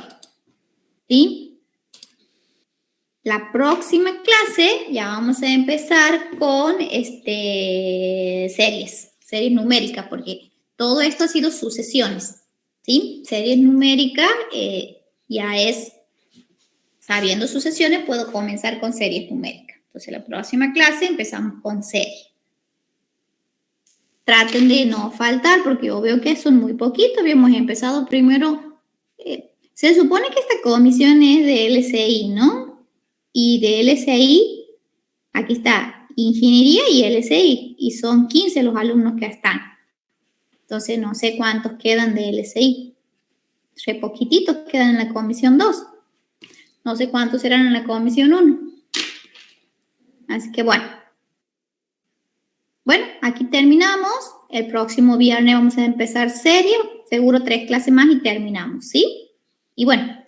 ¿Sí? La próxima clase ya vamos a empezar con series numéricas, porque todo esto ha sido sucesiones, ¿sí? Series numéricas ya es, sabiendo sucesiones, puedo comenzar con series numéricas. Entonces, la próxima clase empezamos con series. Traten de no faltar, porque yo veo que son muy poquitos. Habíamos empezado primero, se supone que esta comisión es de LCI, ¿no? Y de LCI, aquí está, ingeniería y LCI, y son 15 los alumnos que están. Entonces, no sé cuántos quedan de LCI. Re poquititos quedan en la comisión 2. No sé cuántos serán en la comisión 1. Así que bueno. Bueno, aquí terminamos. El próximo viernes vamos a empezar serio. Seguro 3 clases más y terminamos, ¿sí? Y bueno,